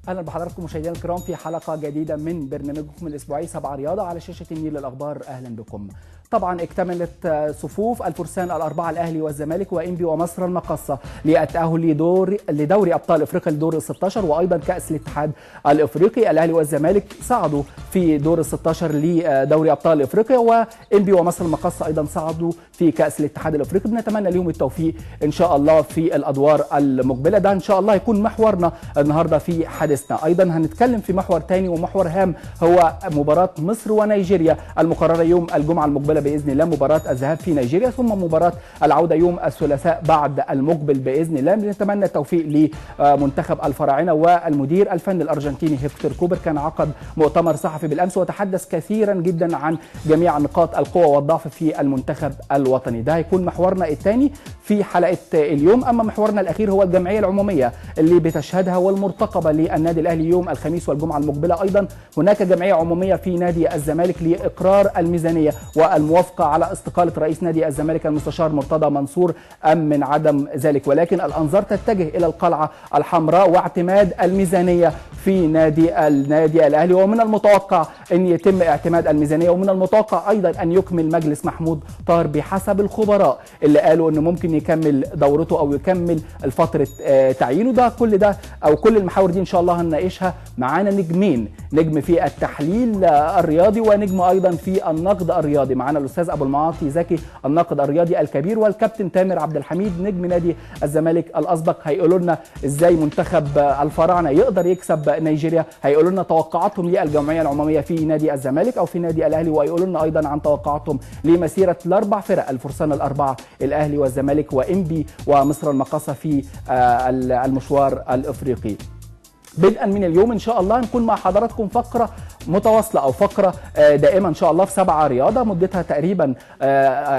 اهلا بحضراتكم مشاهدينا الكرام في حلقه جديده من برنامجكم الاسبوعي 7 رياضه على شاشه النيل للاخبار. اهلا بكم. طبعا اكتملت صفوف الفرسان الاربعه الاهلي والزمالك وانبي ومصر المقاصه للتاهل لدوري ابطال افريقيا لدور ال 16 وايضا كاس الاتحاد الافريقي. الاهلي والزمالك صعدوا في دور ال 16 لدوري ابطال افريقيا وانبي ومصر المقاصه ايضا صعدوا في كاس الاتحاد الافريقي. بنتمنى لهم التوفيق ان شاء الله في الادوار المقبله. ده ان شاء الله يكون محورنا النهارده في حديثنا. ايضا هنتكلم في محور ثاني ومحور هام هو مباراه مصر ونيجيريا المقرره يوم الجمعه المقبله باذن الله، مباراه الذهاب في نيجيريا ثم مباراه العوده يوم الثلاثاء بعد المقبل باذن الله. بنتمنى التوفيق لمنتخب الفراعنه والمدير الفني الارجنتيني هيكتور كوبر. كان عقد مؤتمر صحفي بالامس وتحدث كثيرا جدا عن جميع نقاط القوه والضعف في المنتخب الوطني. ده هيكون محورنا الثاني في حلقه اليوم. اما محورنا الاخير هو الجمعيه العموميه اللي بتشهدها والمرتقبه للنادي الاهلي يوم الخميس والجمعه المقبله. ايضا هناك جمعيه عموميه في نادي الزمالك لاقرار الميزانيه والموافقه على استقاله رئيس نادي الزمالك المستشار مرتضى منصور ام من عدم ذلك، ولكن الانظار تتجه الى القلعه الحمراء واعتماد الميزانيه في النادي الاهلي. ومن المتوقع ان يتم اعتماد الميزانيه، ومن المتوقع ايضا ان يكمل مجلس محمود طاهر بحسب الخبراء اللي قالوا انه ممكن يكمل دورته او يكمل فتره تعيينه. ده كل المحاور دي ان شاء الله هنناقشها. معانا نجمين، نجم في التحليل الرياضي ونجم ايضا في النقد الرياضي. معانا الاستاذ ابو المعاطي زكي الناقد الرياضي الكبير، والكابتن تامر عبد الحميد نجم نادي الزمالك الاسبق. هيقولوا لنا ازاي منتخب الفراعنه يقدر يكسب نيجيريا، هيقولوا لنا توقعاتهم للجمعيه العموميه في نادي الزمالك او في نادي الاهلي، وهيقولوا لنا ايضا عن توقعاتهم لمسيره الاربع فرق الفرسان الاربعه الاهلي والزمالك وانبي ومصر المقاصه في المشوار الافريقي. بدءا من اليوم ان شاء الله نكون مع حضراتكم فقره متواصله او فقره دائمه ان شاء الله في 7 رياضه مدتها تقريبا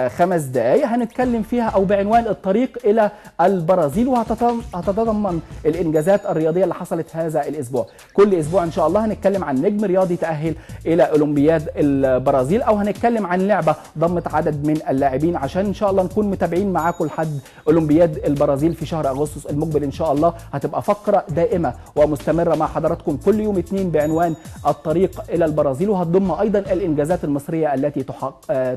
5 دقائق هنتكلم فيها او بعنوان الطريق الى البرازيل، وهتتضمن الانجازات الرياضيه اللي حصلت هذا الاسبوع. كل اسبوع ان شاء الله هنتكلم عن نجم رياضي تاهل الى اولمبياد البرازيل، او هنتكلم عن لعبه ضمت عدد من اللاعبين عشان ان شاء الله نكون متابعين معاكم لحد اولمبياد البرازيل في شهر اغسطس المقبل ان شاء الله. هتبقى فقره دائمه ومستمره مع حضراتكم كل يوم اثنين بعنوان الطريق الى البرازيل، وهتضم ايضا الانجازات المصريه التي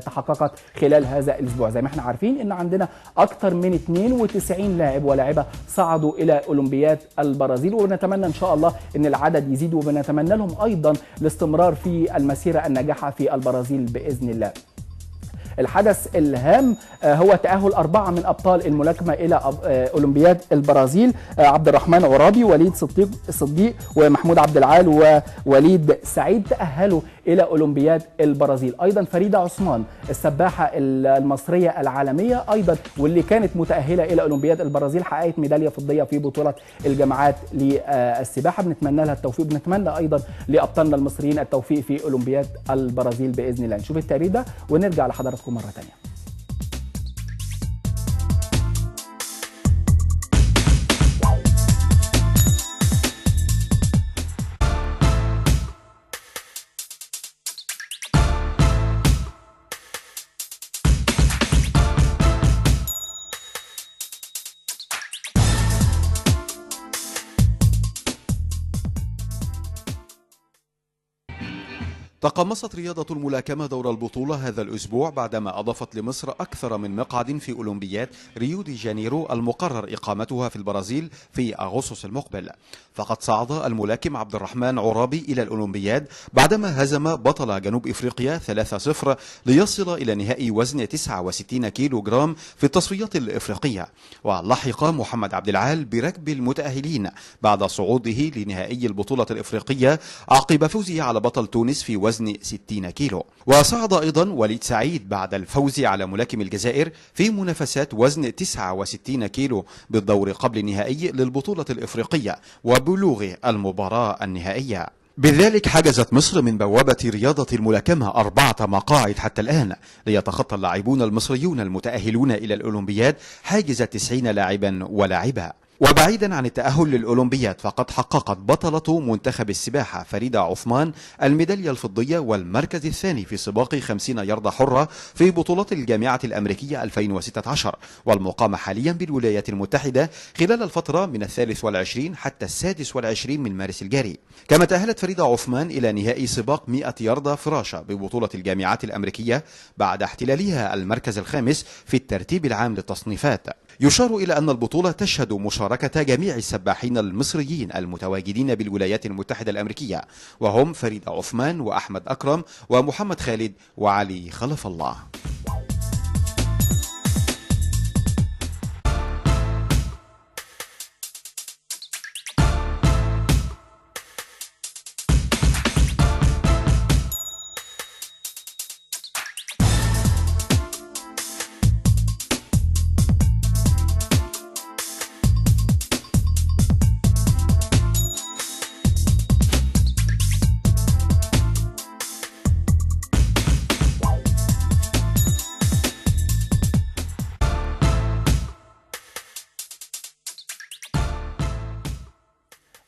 تحققت خلال هذا الاسبوع. زي ما احنا عارفين ان عندنا اكثر من 92 لاعب ولاعبه صعدوا الى اولمبياد البرازيل، ونتمنى ان شاء الله ان العدد يزيد، وبنتمنى لهم ايضا الاستمرار في المسيره الناجحه في البرازيل باذن الله. الحدث الهام هو تأهل 4 من أبطال الملاكمة إلى أولمبياد البرازيل. عبد الرحمن عرابي، وليد صديق ومحمود عبد العال ووليد سعيد تأهلوا إلى أولمبياد البرازيل. أيضا فريدة عثمان السباحة المصرية العالمية أيضا واللي كانت متأهلة إلى أولمبياد البرازيل حققت ميدالية فضية في بطولة الجامعات للسباحة. بنتمنى لها التوفيق. بنتمنى أيضا لأبطالنا المصريين التوفيق في أولمبياد البرازيل بإذن الله. نشوف التقرير ده ونرجع لحضراتكم مرة تانية. تقمصت رياضة الملاكمة دور البطولة هذا الأسبوع بعدما أضافت لمصر أكثر من مقعد في أولمبياد ريو دي جانيرو المقرر إقامتها في البرازيل في أغسطس المقبل. فقد صعد الملاكم عبد الرحمن عرابي إلى الأولمبياد بعدما هزم بطل جنوب إفريقيا 3-0 ليصل إلى نهائي وزن 69 كيلو جرام في التصفيات الإفريقية. ولحق محمد عبد العال بركب المتأهلين بعد صعوده لنهائي البطولة الإفريقية عقب فوزه على بطل تونس في وزن 60 كيلو. وصعد أيضا وليد سعيد بعد الفوز على ملاكم الجزائر في منافسات وزن 69 كيلو بالدور قبل النهائي للبطولة الإفريقية وبلوغ المباراة النهائية. بذلك حجزت مصر من بوابة رياضة الملاكمة 4 مقاعد حتى الآن، ليتخطى اللاعبون المصريون المتأهلون إلى الأولمبياد حاجز 90 لاعبا ولاعبة. وبعيدا عن التأهل للأولمبياد فقد حققت بطلة منتخب السباحة فريدة عثمان الميدالية الفضية والمركز الثاني في سباق 50 ياردة حرة في بطولات الجامعة الأمريكية 2016 والمقامة حاليا بالولايات المتحدة خلال الفترة من 23 حتى 26 من مارس الجاري. كما تأهلت فريدة عثمان إلى نهائي سباق 100 ياردة فراشة ببطولة الجامعات الأمريكية بعد احتلالها المركز الخامس في الترتيب العام للتصنيفات. يشار إلى أن البطولة تشهد مشاركة جميع السباحين المصريين المتواجدين بالولايات المتحدة الأمريكية، وهم فريدة عثمان وأحمد أكرم ومحمد خالد وعلي خلف الله.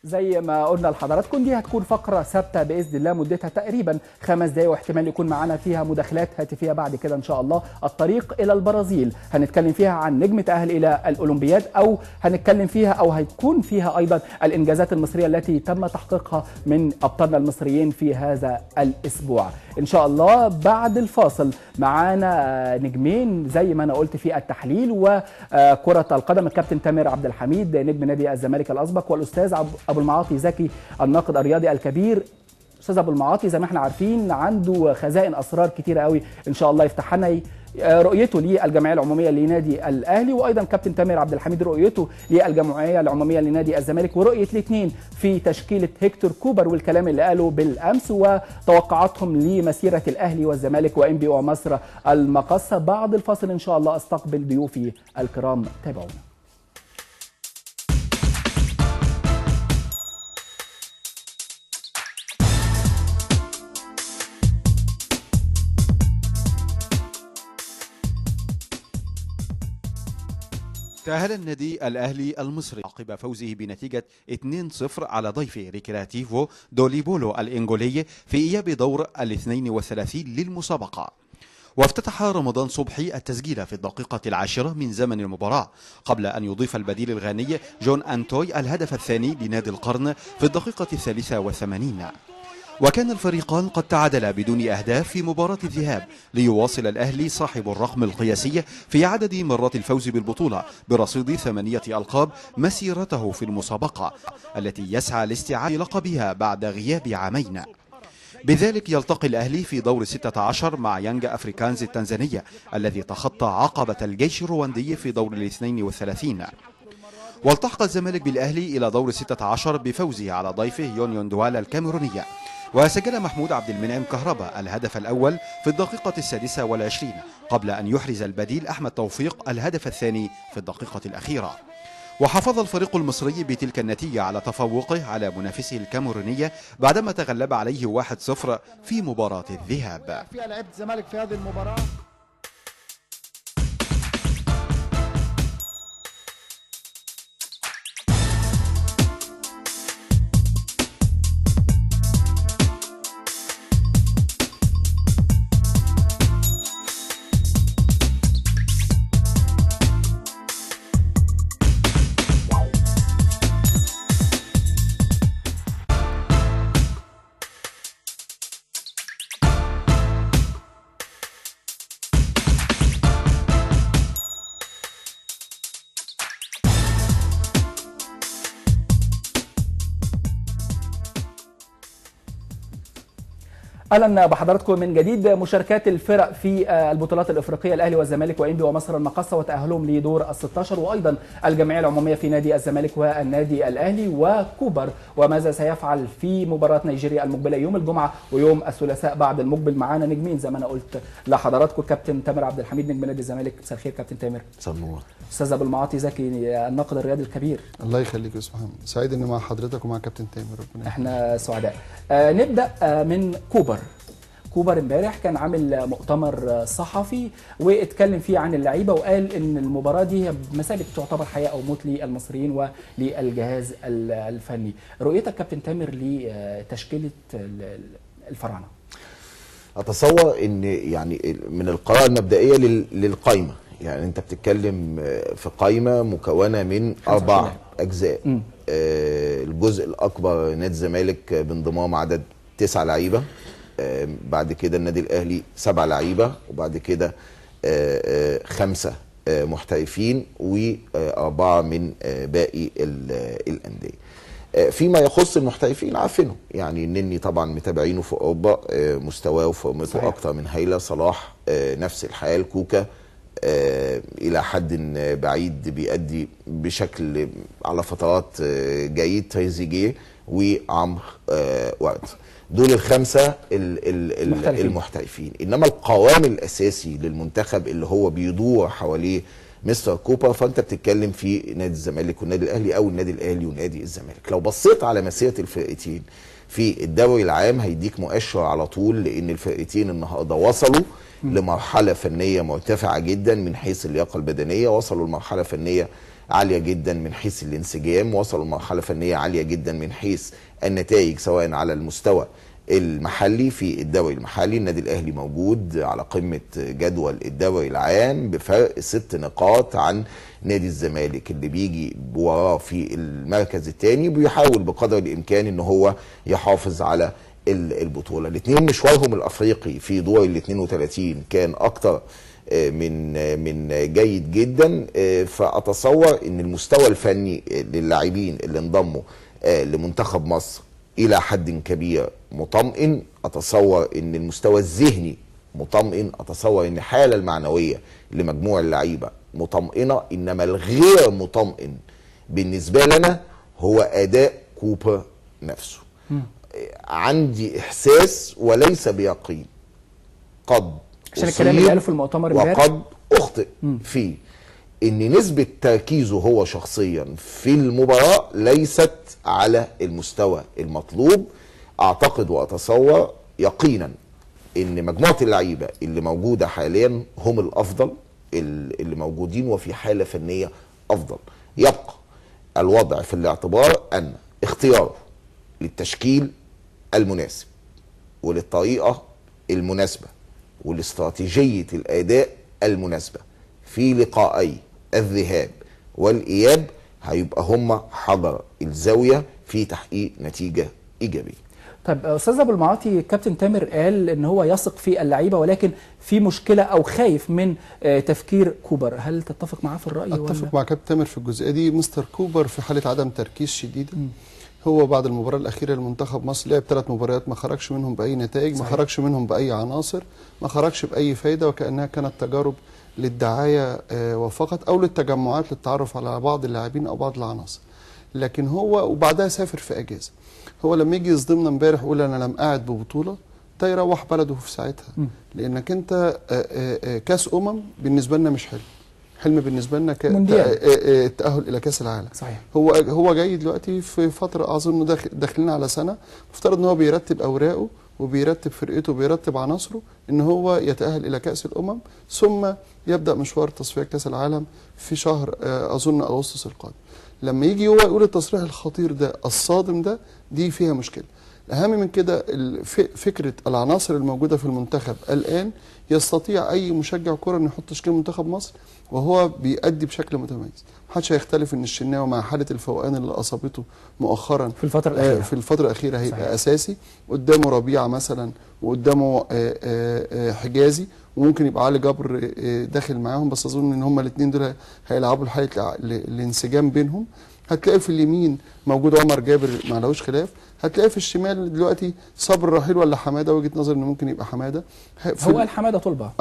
زي ما قلنا لحضراتكم دي هتكون فقرة ثابتة بإذن الله مدتها تقريبا 5 دقايق، واحتمال يكون معانا فيها مداخلات هاتفية بعد كده إن شاء الله. الطريق إلى البرازيل هنتكلم فيها عن نجم تأهل إلى الأولمبياد، أو هنتكلم فيها أو هيكون فيها أيضا الإنجازات المصرية التي تم تحقيقها من أبطالنا المصريين في هذا الأسبوع إن شاء الله. بعد الفاصل معانا نجمين زي ما أنا قلت في التحليل وكرة القدم، الكابتن تامر عبد الحميد نجم نادي الزمالك الأسبق، والأستاذ أبو المعاطي زكي الناقد الرياضي الكبير. استاذ ابو المعاطي زي ما احنا عارفين عنده خزائن اسرار كتيره قوي، ان شاء الله يفتح لنا رؤيته للجمعيه العموميه لنادي الاهلي، وايضا كابتن تامر عبد الحميد رؤيته للجمعيه العموميه لنادي الزمالك، ورؤيه الاثنين في تشكيله هيكتور كوبر والكلام اللي قاله بالامس وتوقعاتهم لمسيره الاهلي والزمالك وانبي ومصر المقصه. بعد الفاصل ان شاء الله استقبل ضيوفي الكرام، تابعونا. تأهل النادي الأهلي المصري عقب فوزه بنتيجة 2-0 على ضيفه ريكرياتيفو دوليبولو الإنجولي في إياب دور 32 للمسابقة. وافتتح رمضان صبحي التسجيل في الدقيقة 10 من زمن المباراة قبل أن يضيف البديل الغاني جون أنتوي الهدف الثاني لنادي القرن في الدقيقة 83. وكان الفريقان قد تعادلا بدون أهداف في مباراة الذهاب ليواصل الأهلي صاحب الرقم القياسي في عدد مرات الفوز بالبطولة برصيد 8 ألقاب مسيرته في المسابقة التي يسعى لاستعادة لقبها بعد غياب عامين. بذلك يلتقي الأهلي في دور 16 مع يانج أفريكانز التنزانية الذي تخطى عقبة الجيش الرواندي في دور 32. والتحق الزمالك بالأهلي إلى دور 16 بفوزه على ضيفه يونيون دوالا الكاميرونية، وسجل محمود عبد المنعم كهربا الهدف الأول في الدقيقة 26 قبل أن يحرز البديل أحمد توفيق الهدف الثاني في الدقيقة الأخيرة. وحافظ الفريق المصري بتلك النتيجة على تفوقه على منافسه الكاميرونية بعدما تغلب عليه 1-0 في مباراة الذهاب. فيها لعيبة الزمالك في هذه المباراة. اهلا بحضراتكم من جديد. مشاركات الفرق في البطولات الافريقيه، الاهلي والزمالك وانبي ومصر المقاصه وتاهلهم لدور ال16، وايضا الجمعيه العموميه في نادي الزمالك والنادي الاهلي وكوبر، وماذا سيفعل في مباراه نيجيريا المقبله يوم الجمعه ويوم الثلاثاء بعد المقبل. معانا نجمين زي ما انا قلت لحضراتكم، كابتن تامر عبد الحميد نجم نادي الزمالك. مساء الخير كابتن تامر. مساء النور. استاذ ابو المعاطي زكي الناقد الرياضي الكبير. الله يخليك يا استاذ محمد، سعيد اني مع حضرتك ومع كابتن تامر. ربنا احنا سعداء. نبدا من كوبر. كوبر امبارح كان عامل مؤتمر صحفي واتكلم فيه عن اللعيبه وقال ان المباراه دي هي بمثابه تعتبر حياه او موت للمصريين وللجهاز الفني. رؤيتك كابتن تامر لتشكيله الفراعنه؟ اتصور ان يعني من القراءه المبدئيه للقائمه، يعني انت بتتكلم في قائمه مكونه من 4 اجزاء. الجزء الاكبر نادي الزمالك بانضمام عدد 9 لعيبه، بعد كده النادي الاهلي 7 لعيبه، وبعد كده 5 محترفين و4 من باقي الانديه. فيما يخص المحترفين عارفينه، يعني النني طبعا متابعينه في اوروبا، مستواه وفورمته اكتر من هايله. صلاح نفس الحال. كوكا الى حد بعيد بيأدي بشكل على فترات جيد. تريزيجيه وعمرو ورد، دول ال5 المحترفين. انما القوام الاساسي للمنتخب اللي هو بيدور حواليه مستر كوبر، فانت بتتكلم في نادي الزمالك والنادي الاهلي، او النادي الاهلي ونادي الزمالك. لو بصيت على مسيره الفرقتين في الدوري العام هيديك مؤشر على طول، لان الفرقتين النهارده وصلوا لمرحله فنيه مرتفعه جدا من حيث اللياقه البدنيه، وصلوا لمرحله فنيه عاليه جدا من حيث الانسجام، وصلوا لمرحله فنيه عاليه جدا من حيث النتائج سواء على المستوى المحلي. في الدوري المحلي النادي الاهلي موجود على قمه جدول الدوري العام بفرق 6 نقاط عن نادي الزمالك اللي بيجي وراه في المركز الثاني، بيحاول بقدر الامكان ان هو يحافظ على البطوله. الاثنين مشوارهم الافريقي في دور ال 32 كان اكتر من جيد جدا، فاتصور ان المستوى الفني للاعبين اللي انضموا لمنتخب مصر الى حد كبير مطمئن. اتصور ان المستوى الذهني مطمئن، اتصور ان الحاله المعنويه لمجموع اللعيبه مطمئنه. انما الغير مطمئن بالنسبه لنا هو اداء كوبر نفسه. عندي احساس وليس بيقين، قد عشان الكلام اللي قاله في المؤتمر امبارح وقد اخطئ فيه، ان نسبه تركيزه هو شخصيا في المباراه ليست على المستوى المطلوب. اعتقد واتصور يقينا ان مجموعه اللعيبه اللي موجوده حاليا هم الافضل اللي موجودين وفي حاله فنيه افضل. يبقى الوضع في الاعتبار ان اختياره للتشكيل المناسب وللطريقه المناسبه ولاستراتيجيه الاداء المناسبه في لقائي الذهاب والاياب هيبقى هم حجر الزاويه في تحقيق نتيجه ايجابيه. طيب استاذ ابو المعاطي، كابتن تامر قال ان هو يثق في اللعيبه ولكن في مشكله او خايف من تفكير كوبر، هل تتفق معاه في الراي؟ اتفق مع كابتن تامر في الجزئيه دي. مستر كوبر في حاله عدم تركيز شديده. هو بعد المباراه الاخيره لمنتخب مصر لعب 3 مباريات ما خرجش منهم باي نتائج، ما خرجش منهم باي عناصر، ما خرجش باي فايده، وكانها كانت تجارب للدعايه وفقط، او للتجمعات للتعرف على بعض اللاعبين او بعض العناصر. لكن هو وبعدها سافر في اجازه. هو لما يجي يصدمنا امبارح يقول انا لم قاعد ببطوله، ده يروح بلده في ساعتها. لانك انت كاس بالنسبه لنا مش حلم. حلم بالنسبه لنا التاهل الى كاس العالم. صحيح. هو جاي دلوقتي في فتره اظن داخلين على سنه، مفترض ان هو بيرتب اوراقه وبيرتب فرقته وبيرتب عناصره ان هو يتاهل الى كاس ثم يبدا مشوار تصفيات كاس العالم في شهر اظن اغسطس القادم. لما يجي هو يقول التصريح الخطير ده الصادم ده، دي فيها مشكله. الاهم من كده فكره العناصر الموجوده في المنتخب الان، يستطيع اي مشجع كره انه يحط تشكيل منتخب مصر وهو بيأدي بشكل متميز. محدش هيختلف ان الشناوي مع حاله الفوقان اللي اصابته مؤخرا في الفتره الاخيره هيبقى صحيح. اساسي. قدامه ربيعه مثلا، وقدامه حجازي، وممكن يبقى علي جبر داخل معاهم، بس اظن ان هم الاثنين دول هيلعبوا الحاله الانسجام بينهم. هتلاقي في اليمين موجود عمر جابر ما لهوش خلاف، هتلاقي في الشمال دلوقتي صبر رحيل ولا حماده، وجهه نظر انه ممكن يبقى حماده. هو قال حماده طلبه.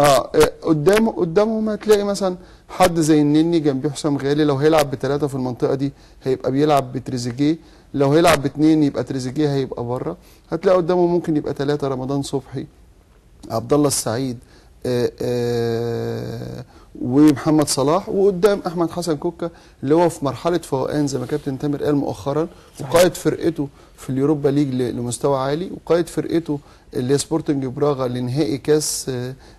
قدامهم هتلاقي مثلا حد زي النني جنبيه حسام غالي، لو هيلعب ب3 في المنطقه دي هيبقى بيلعب بتريزيجيه، لو هيلعب ب2 يبقى تريزيجيه هيبقى بره. هتلاقي قدامه ممكن يبقى 3 رمضان صبحي، عبد الله السعيد، ومحمد صلاح، وقدام احمد حسن كوكا اللي هو في مرحله فوقان زي ما كابتن تامر قال مؤخرا، وقائد فرقته في اليوروبا ليج لمستوى عالي، وقائد فرقته اللي هي سبورتنج براغا لنهائي كاس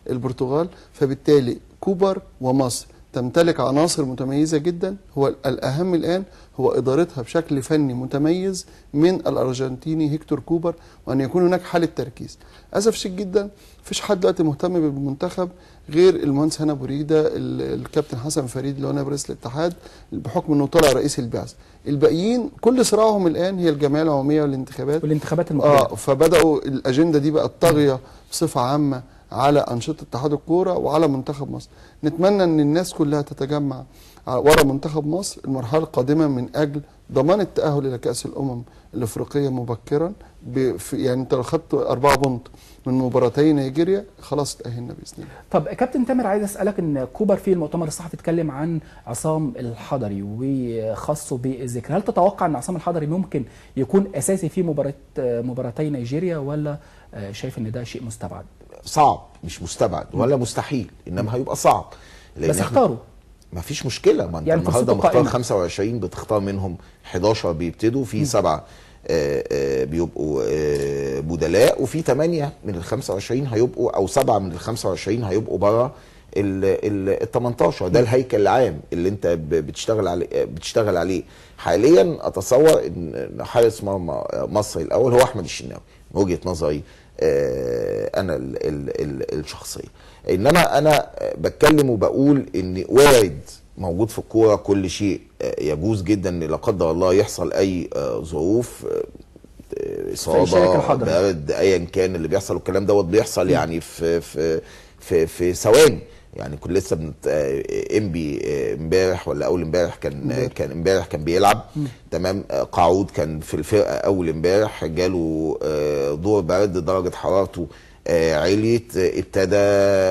البرتغال. فبالتالي كوبر ومصر تمتلك عناصر متميزه جدا، هو الاهم الان هو ادارتها بشكل فني متميز من الارجنتيني هيكتور كوبر، وان يكون هناك حاله تركيز. اسف شديد جدا مفيش حد دلوقتي مهتم بالمنتخب غير المهندس هنا بوريده، الكابتن حسن فريد اللي هو نائب رئيس الاتحاد بحكم انه طلع رئيس البعثه. الباقيين كل صراعهم الان هي الجمعيه العموميه والانتخابات المقبله. فبداوا الاجنده دي بقت طاغيه بصفه عامه على انشطه اتحاد الكوره وعلى منتخب مصر. نتمنى ان الناس كلها تتجمع ورا منتخب مصر المرحله القادمه من اجل ضمان التاهل الى كاس الامم الافريقيه مبكرا. يعني انت لو خدت 4 بونت من مباراتي نيجيريا خلاص تاهلنا باذن الله. طب كابتن تامر، عايز اسالك ان كوبر في المؤتمر الصحفي اتكلم عن عصام الحضري وخصه بالذكر، هل تتوقع ان عصام الحضري ممكن يكون اساسي في مباراتي نيجيريا، ولا شايف ان ده شيء مستبعد؟ صعب، مش مستبعد ولا مستحيل، انما هيبقى صعب. بس اختاروا ما فيش مشكله، ما انت يعني النهارده مختار 25 بتختار منهم 11 بيبتدوا، في 7 بيبقوا بدلاء، وفي 8 من ال 25 هيبقوا، او 7 من ال 25 هيبقوا بره ال 18. ده الهيكل العام اللي انت بتشتغل عليه حاليا. اتصور ان حارس مرمى مصر الاول هو احمد الشناوي من وجهه نظري انا الشخصيه. انما انا بتكلم وبقول ان وارد موجود في الكوره كل شيء، يجوز جدا ان لا قدر الله يحصل اي ظروف، اصابه، برد، ايا كان اللي بيحصل، والكلام دوت بيحصل يعني في ثواني. يعني كل لسه انبي امبارح ولا اول امبارح كان امبارح كان بيلعب تمام. قعود كان في الفرقه اول امبارح، جاله دور برد، درجه حرارته عليت، ابتدى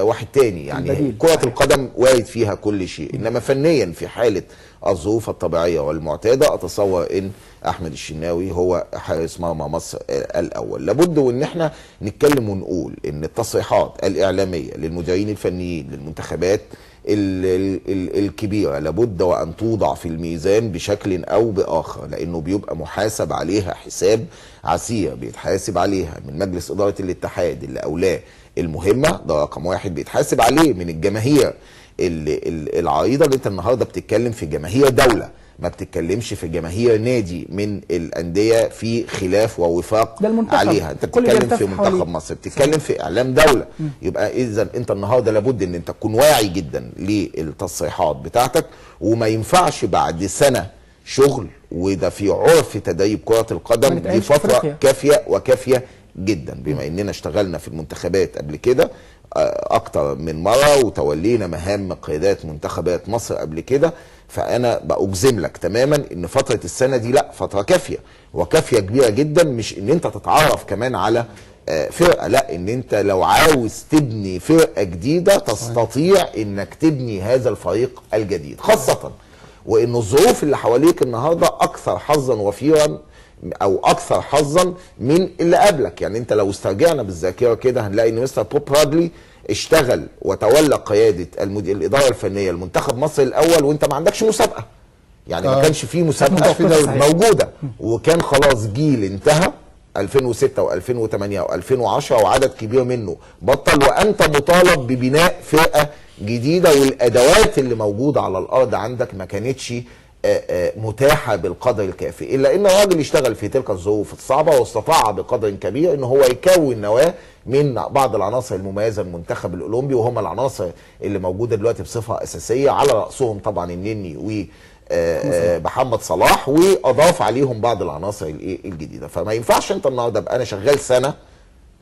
واحد تاني. يعني كرة القدم وارد فيها كل شيء، انما فنيا في حالة الظروف الطبيعية والمعتادة اتصور ان احمد الشناوي هو حارس مرمى مصر الاول. لابد وان احنا نتكلم ونقول ان التصريحات الاعلامية للمديرين الفنيين للمنتخبات الكبيرة لابد وان توضع في الميزان بشكل او باخر، لانه بيبقى محاسب عليها حساب عسير، بيتحاسب عليها من مجلس ادارة الاتحاد اللي اولاه المهمة، ده رقم 1. بيتحاسب عليه من الجماهير العريضة، اللي انت النهارده بتتكلم في جماهير دولة، ما بتتكلمش في جماهير نادي من الانديه في خلاف ووفاق عليها. انت بتتكلم في منتخب مصر، بتتكلم في اعلام دوله. يبقى اذا انت النهارده لابد ان انت تكون واعي جدا للتصريحات بتاعتك، وما ينفعش بعد سنه شغل، وده في عرف تدريب كره القدم، دي فتره كافيه وكافيه جدا. بما اننا اشتغلنا في المنتخبات قبل كده اكتر من مره، وتولينا مهام قيادات منتخبات مصر قبل كده، فانا باجزم لك تماما ان فتره السنه دي لا، فتره كافيه وكافيه كبيره جدا. مش ان انت تتعرف كمان على فرقه، لا، ان انت لو عاوز تبني فرقه جديده تستطيع انك تبني هذا الفريق الجديد، خاصه وان الظروف اللي حواليك النهارده اكثر حظا وفيرا او اكثر حظا من اللي قبلك. يعني انت لو استرجعنا بالذاكره كده هنلاقي ان مستر بوب برادلي اشتغل وتولى قياده الاداره الفنيه لمنتخب مصر الاول وانت ما عندكش مسابقه. يعني ما كانش فيه مسابقه موجوده، وكان خلاص جيل انتهى 2006 و2008 و2010 وعدد كبير منه بطل، وانت مطالب ببناء فرقه جديده، والادوات اللي موجوده على الارض عندك ما كانتش متاحه بالقدر الكافي، الا ان الراجل اشتغل في تلك الظروف الصعبه واستطاع بقدر كبير ان هو يكون نواه من بعض العناصر المميزه المنتخب الاولمبي، وهم العناصر اللي موجوده دلوقتي بصفه اساسيه، على راسهم طبعا النني و محمد صلاح، واضاف عليهم بعض العناصر الجديده. فما ينفعش انت النهارده ابقى انا شغال سنه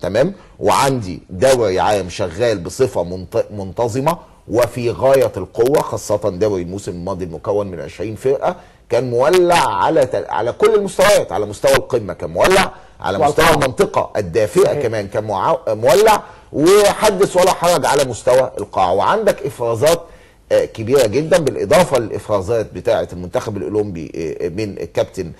تمام وعندي دوري عام شغال بصفه منتظمه وفي غايه القوه، خاصه دوري الموسم الماضي المكون من 20 فرقه كان مولع على كل المستويات، على مستوى القمه كان مولع، على مستوى المنطقه الدافئه كمان كان مولع، وحدث ولا حرج على مستوى القاع. وعندك افرازات كبيره جدا، بالاضافه للافرازات بتاعه المنتخب الاولمبي من الكابتن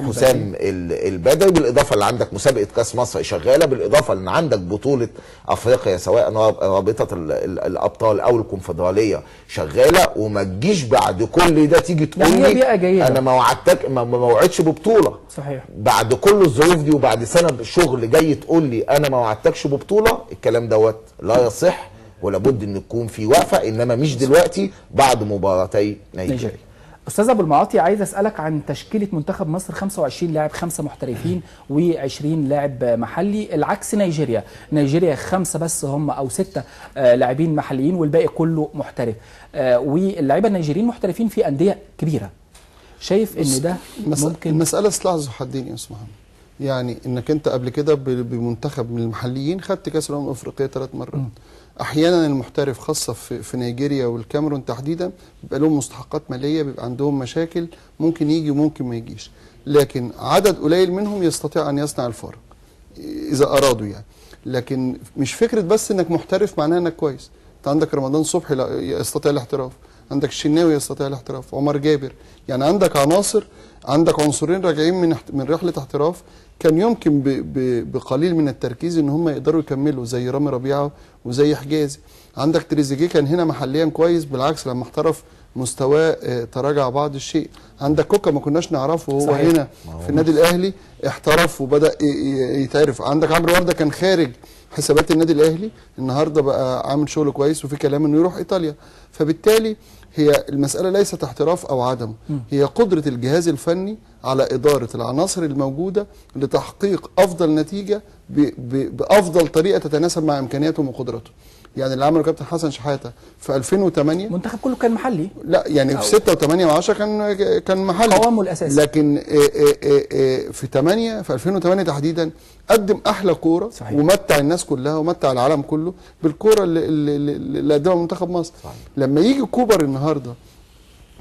حسام البدري، بالاضافه اللي عندك مسابقه كاس مصر شغاله، بالاضافه ان عندك بطوله افريقيا سواء رابطه الابطال او الكونفدراليه شغاله. وما تجيش بعد كل ده تيجي تقول لي انا ما وعدتك، ما وعدتش ببطوله. صحيح. بعد كل الظروف دي وبعد سنه شغل جاي تقول لي انا ما وعدتكش ببطوله، الكلام دوت لا يصح، ولا بد ان يكون في وقفه، انما مش دلوقتي بعد مباراتي نيجيريا. استاذ ابو المعاطي، عايز اسالك عن تشكيله منتخب مصر. 25 لاعب، 5 محترفين و20 لاعب محلي، العكس نيجيريا 5 بس هم او 6 لاعبين محليين والباقي كله محترف. واللاعيبه النيجيريين محترفين في انديه كبيره. شايف ان ده ممكن؟ المساله سلاح ذو حدين يا استاذ محمد. يعني انك انت قبل كده بمنتخب من المحليين خدت كاس الامم الافريقيه 3 مرات. احيانا المحترف خاصه في نيجيريا والكاميرون تحديدا بيبقى لهم مستحقات ماليه، بيبقى عندهم مشاكل، ممكن يجي وممكن ما يجيش، لكن عدد قليل منهم يستطيع ان يصنع الفارق اذا ارادوا يعني. لكن مش فكره بس انك محترف معناها انك كويس. انت عندك رمضان صبحي يستطيع الاحتراف، عندك الشناوي يستطيع الاحتراف، عمر جابر، يعني عندك عناصر، عندك عنصرين راجعين من رحله احتراف كان يمكن بقليل من التركيز ان هم يقدروا يكملوا، زي رامي ربيعه وزي حجازي. عندك تريزيجيه كان هنا محليا كويس، بالعكس لما احترف مستواه تراجع بعض الشيء. عندك كوكا ما كناش نعرفه وهو هنا في النادي الاهلي احترف وبدا يتعرف. عندك عمرو ورده كان خارج حسابات النادي الاهلي، النهارده بقى عامل شغل كويس وفي كلام انه يروح ايطاليا. فبالتالي هي المساله ليست احتراف او عدمه، هي قدره الجهاز الفني على اداره العناصر الموجوده لتحقيق افضل نتيجه بافضل طريقه تتناسب مع امكانياتهم وقدراتهم. يعني اللي عمله كابتن حسن شحاته في 2008 المنتخب كله كان محلي، لا يعني في 6 و8 و10 كان محلي قوامه الاساسي، لكن في 2008 تحديدا قدم احلى كوره ومتع الناس كلها ومتع العالم كله بالكوره اللي قدمها منتخب مصر. لما يجي كوبر النهارده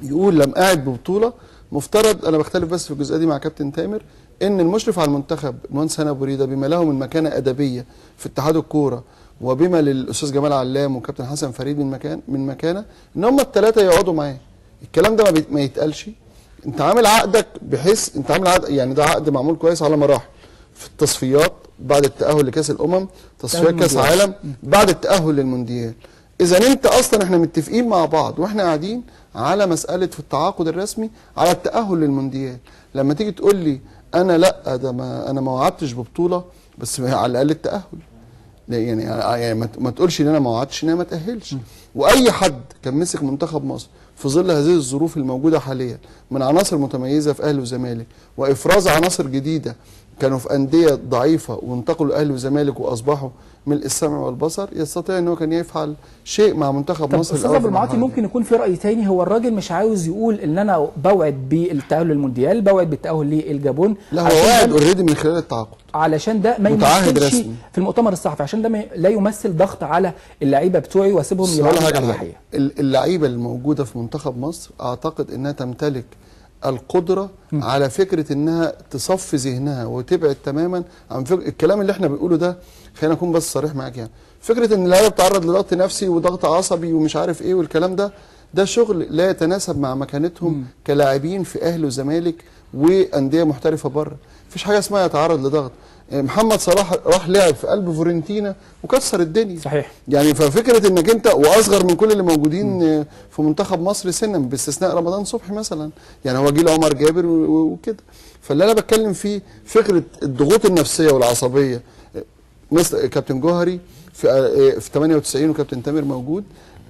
يقول لم قاعد ببطوله، مفترض، انا بختلف بس في الجزئيه دي مع كابتن تامر، ان المشرف على المنتخب المهندس هاني ابو ريده بما له من مكانه ادبيه في اتحاد الكوره، وبما للاستاذ جمال علام وكابتن حسن فريد من مكانه، ان هم الثلاثه يقعدوا معاه. الكلام ده ما يتقالش. انت عامل عقدك بحيث انت عامل عقد، يعني ده عقد معمول كويس على مراحل، في التصفيات بعد التاهل لكاس الامم، تصفيات كاس عالم، بعد التاهل للمونديال. اذا انت اصلا احنا متفقين مع بعض واحنا قاعدين على مساله في التعاقد الرسمي على التاهل للمونديال. لما تيجي تقول لي انا لا، ده انا ما وعدتش ببطوله، بس على الاقل التاهل. يعني ما تقولش ان انا ما وعدتش ان انا ما اتاهلش. واي حد كان مسك منتخب مصر في ظل هذه الظروف الموجوده حاليا من عناصر متميزه في اهلي وزمالك، وافراز عناصر جديده كانوا في انديه ضعيفه وانتقلوا اهلي وزمالك واصبحوا ملء السمع والبصر، يستطيع ان هو كان يفعل شيء مع منتخب مصر. استاذ ابو المعاطي، ممكن يكون في راي ثاني، هو الراجل مش عاوز يقول ان انا بوعد بالتاهل للمونديال، بوعد بالتاهل للجابون، لا هو واعد اوريدي من خلال التعاقد، علشان ده ما يمثلش في المؤتمر الصحفي، عشان ده لا يمثل ضغط على اللعيبه بتوعي واسيبهم يلعبوا بأريحية. اللعيبه الموجوده في منتخب مصر اعتقد انها تمتلك القدره على فكره انها تصفي ذهنها وتبعد تماما عن الكلام اللي احنا بنقوله ده. خلينا اكون بس صريح معاك، يعني فكره ان اللعيبه بتتعرض لضغط نفسي وضغط عصبي ومش عارف ايه والكلام ده شغل لا يتناسب مع مكانتهم كلاعبين في اهلي وزمالك وانديه محترفه بره. مفيش حاجه اسمها يتعرض لضغط. محمد صلاح راح لعب في قلب فورنتينا وكسر الدنيا. صحيح. يعني ففكره انك انت واصغر من كل اللي موجودين في منتخب مصر سنا باستثناء رمضان صبحي مثلا، يعني هو جيل عمر جابر وكده. فاللي انا بتكلم فيه فكره الضغوط النفسيه والعصبيه. مثل كابتن جوهري في 98 وكابتن تامر موجود،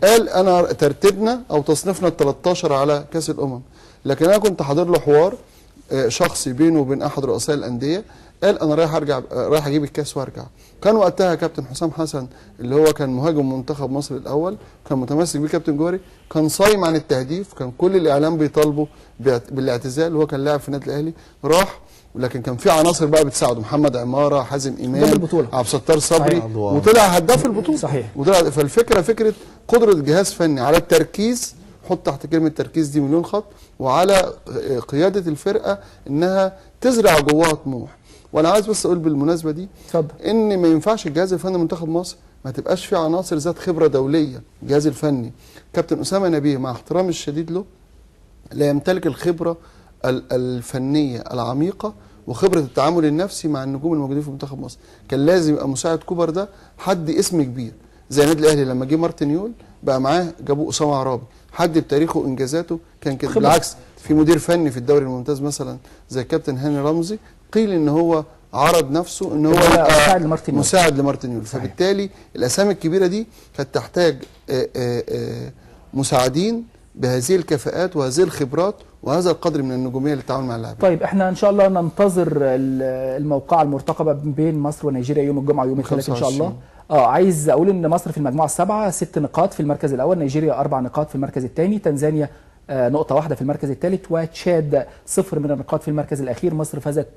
قال انا ترتيبنا او تصنيفنا ال 13 على كاس الامم، لكن انا كنت حاضر له حوار شخصي بينه وبين احد رؤساء الانديه، قال انا رايح اجيب الكاس وارجع. كان وقتها كابتن حسام حسن اللي هو كان مهاجم منتخب مصر الاول، كان متمسك بيه كابتن جوهري، كان صايم عن التهديف، كان كل الاعلام بيطالبه بالاعتزال، وهو كان لاعب في النادي الاهلي، راح، ولكن كان في عناصر بقى بتساعده، محمد عماره، حازم امام، عبد الستار صبري، وطلع هداف البطوله. صحيح. فالفكره فكره قدره جهاز فني على التركيز، حط تحت كلمه تركيز دي مليون خط، وعلى قياده الفرقه انها تزرع جواها طموح. وانا عايز بس اقول بالمناسبه دي اتفضل، ان ما ينفعش الجهاز الفني منتخب مصر ما تبقاش في عناصر ذات خبره دوليه. الجهاز الفني كابتن اسامه نبيه مع احترامي الشديد له لا يمتلك الخبره الفنيه العميقه وخبره التعامل النفسي مع النجوم الموجودين في منتخب مصر. كان لازم يبقى مساعد كوبر ده حد اسم كبير زي النادي الاهلي لما جه مارتن يول بقى معاه جابوا اسامه عرابي، حد بتاريخه وانجازاته كان كده. بالعكس في مدير فني في الدوري الممتاز مثلا زي كابتن هاني رمزي قيل ان هو عرض نفسه ان هو مساعد لمارتن يول. فبالتالي الاسامي الكبيره دي كانت تحتاج مساعدين بهذه الكفاءات وهذه الخبرات وهذا القدر من النجوميه للتعامل مع اللاعبين. طيب احنا ان شاء الله ننتظر الموقعه المرتقبه بين مصر ونيجيريا يوم الجمعه ويوم الثلاثاء ان شاء الله. عايز اقول ان مصر في المجموعه السابعه 6 نقاط في المركز الاول، نيجيريا 4 نقاط في المركز الثاني، تنزانيا نقطة واحدة في المركز الثالث، وتشاد 0 من النقاط في المركز الأخير. مصر فازت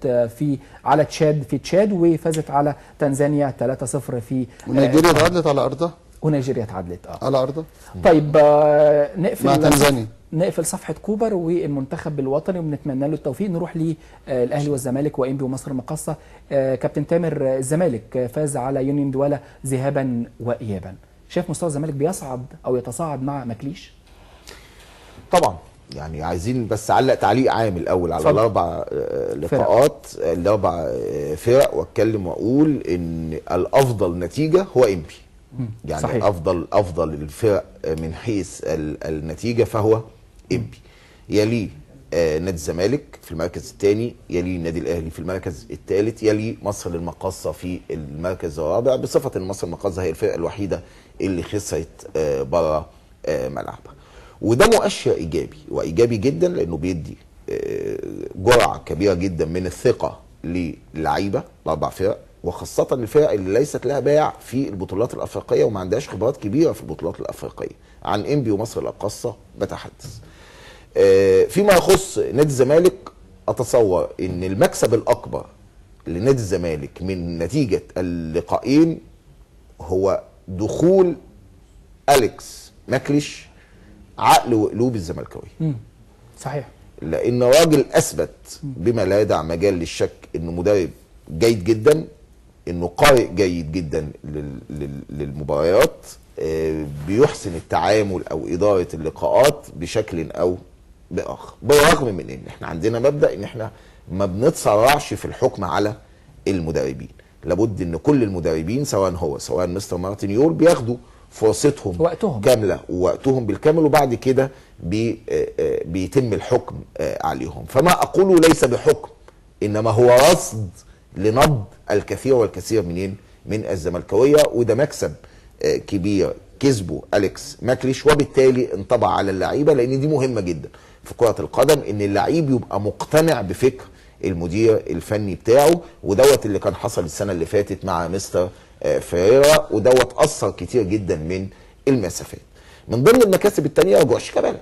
على تشاد في تشاد وفازت على تنزانيا 3-0 في ونيجيريا تعادلت على أرضها. ونيجيريا تعادلت على أرضها. طيب نقفل مع تنزانيا، نقفل صفحة كوبر والمنتخب الوطني وبنتمنى له التوفيق. نروح للأهلي والزمالك وإنبي ومصر المقاصة. كابتن تامر، الزمالك فاز على يونيون دوالا ذهابا وإيابا، شايف مستوى الزمالك بيصعد أو يتصاعد مع مكليش؟ طبعا يعني عايزين بس اعلق تعليق عام الاول على الاربع لقاءات الاربع فرق واتكلم واقول ان الافضل نتيجه هو انبي. يعني صحيح. افضل الفرق من حيث النتيجه فهو انبي، يليه نادي الزمالك في المركز الثاني، يليه النادي الاهلي في المركز الثالث، يليه مصر للمقاصه في المركز الرابع، بصفه ان مصر للمقاصه هي الفرقه الوحيده اللي خسرت بره ملعبها. وده مؤشر ايجابي وايجابي جدا لانه بيدي جرعه كبيره جدا من الثقه للعيبه الاربع فرق، وخاصه الفرق اللي ليست لها باع في البطولات الافريقيه وما عندهاش خبرات كبيره في البطولات الافريقيه. عن انبي ومصر المقاصه بتحدث. فيما يخص نادي الزمالك، اتصور ان المكسب الاكبر لنادي الزمالك من نتيجه اللقاءين هو دخول أليكس ماكليش عقل وقلوب الزملكاويه. صحيح. لان راجل اثبت بما لا يدع مجال للشك انه مدرب جيد جدا، انه قارئ جيد جدا للمباريات، بيحسن التعامل او اداره اللقاءات بشكل او باخر. بالرغم من ان احنا عندنا مبدا ان احنا ما بنتسرعش في الحكم على المدربين، لابد ان كل المدربين سواء مستر مارتن يول بياخدوا فرصتهم وقتهم كامله ووقتهم بالكامل، وبعد كده بيتم الحكم عليهم. فما اقوله ليس بحكم، انما هو رصد لنبض الكثير والكثير من الزملكاويه، وده مكسب كبير كسبه أليكس ماكليش، وبالتالي انطبع على اللعيبه، لان دي مهمه جدا في كره القدم ان اللعيب يبقى مقتنع بفكر المدير الفني بتاعه، ودوت اللي كان حصل السنه اللي فاتت مع مستر فيريرا، ودوت اثر كتير جدا من المسافات. من ضمن المكاسب الثانيه رجوع شيكابالا.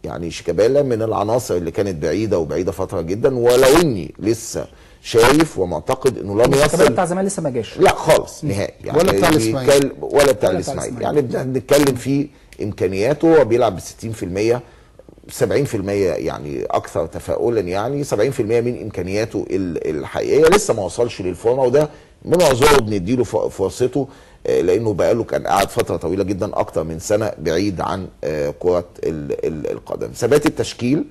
يعني شيكابالا من العناصر اللي كانت بعيده فتره جدا، ولو اني لسه شايف ومعتقد انه لم يصل. شيكابالا بتاع زمان لسه ما جاش، لا خالص نهائي، يعني ولا بتاع الاسماعيلي ولا الاسماعيلي. يعني بنتكلم في امكانياته، هو بيلعب ب 60% 70% يعني اكثر تفاؤلا، يعني 70% من امكانياته الحقيقيه، لسه ما وصلش للفورمه، وده من اعذاره بنديله فرصته، لانه بقاله كان قاعد فتره طويله جدا اكتر من سنه بعيد عن كره القدم. ثبات التشكيل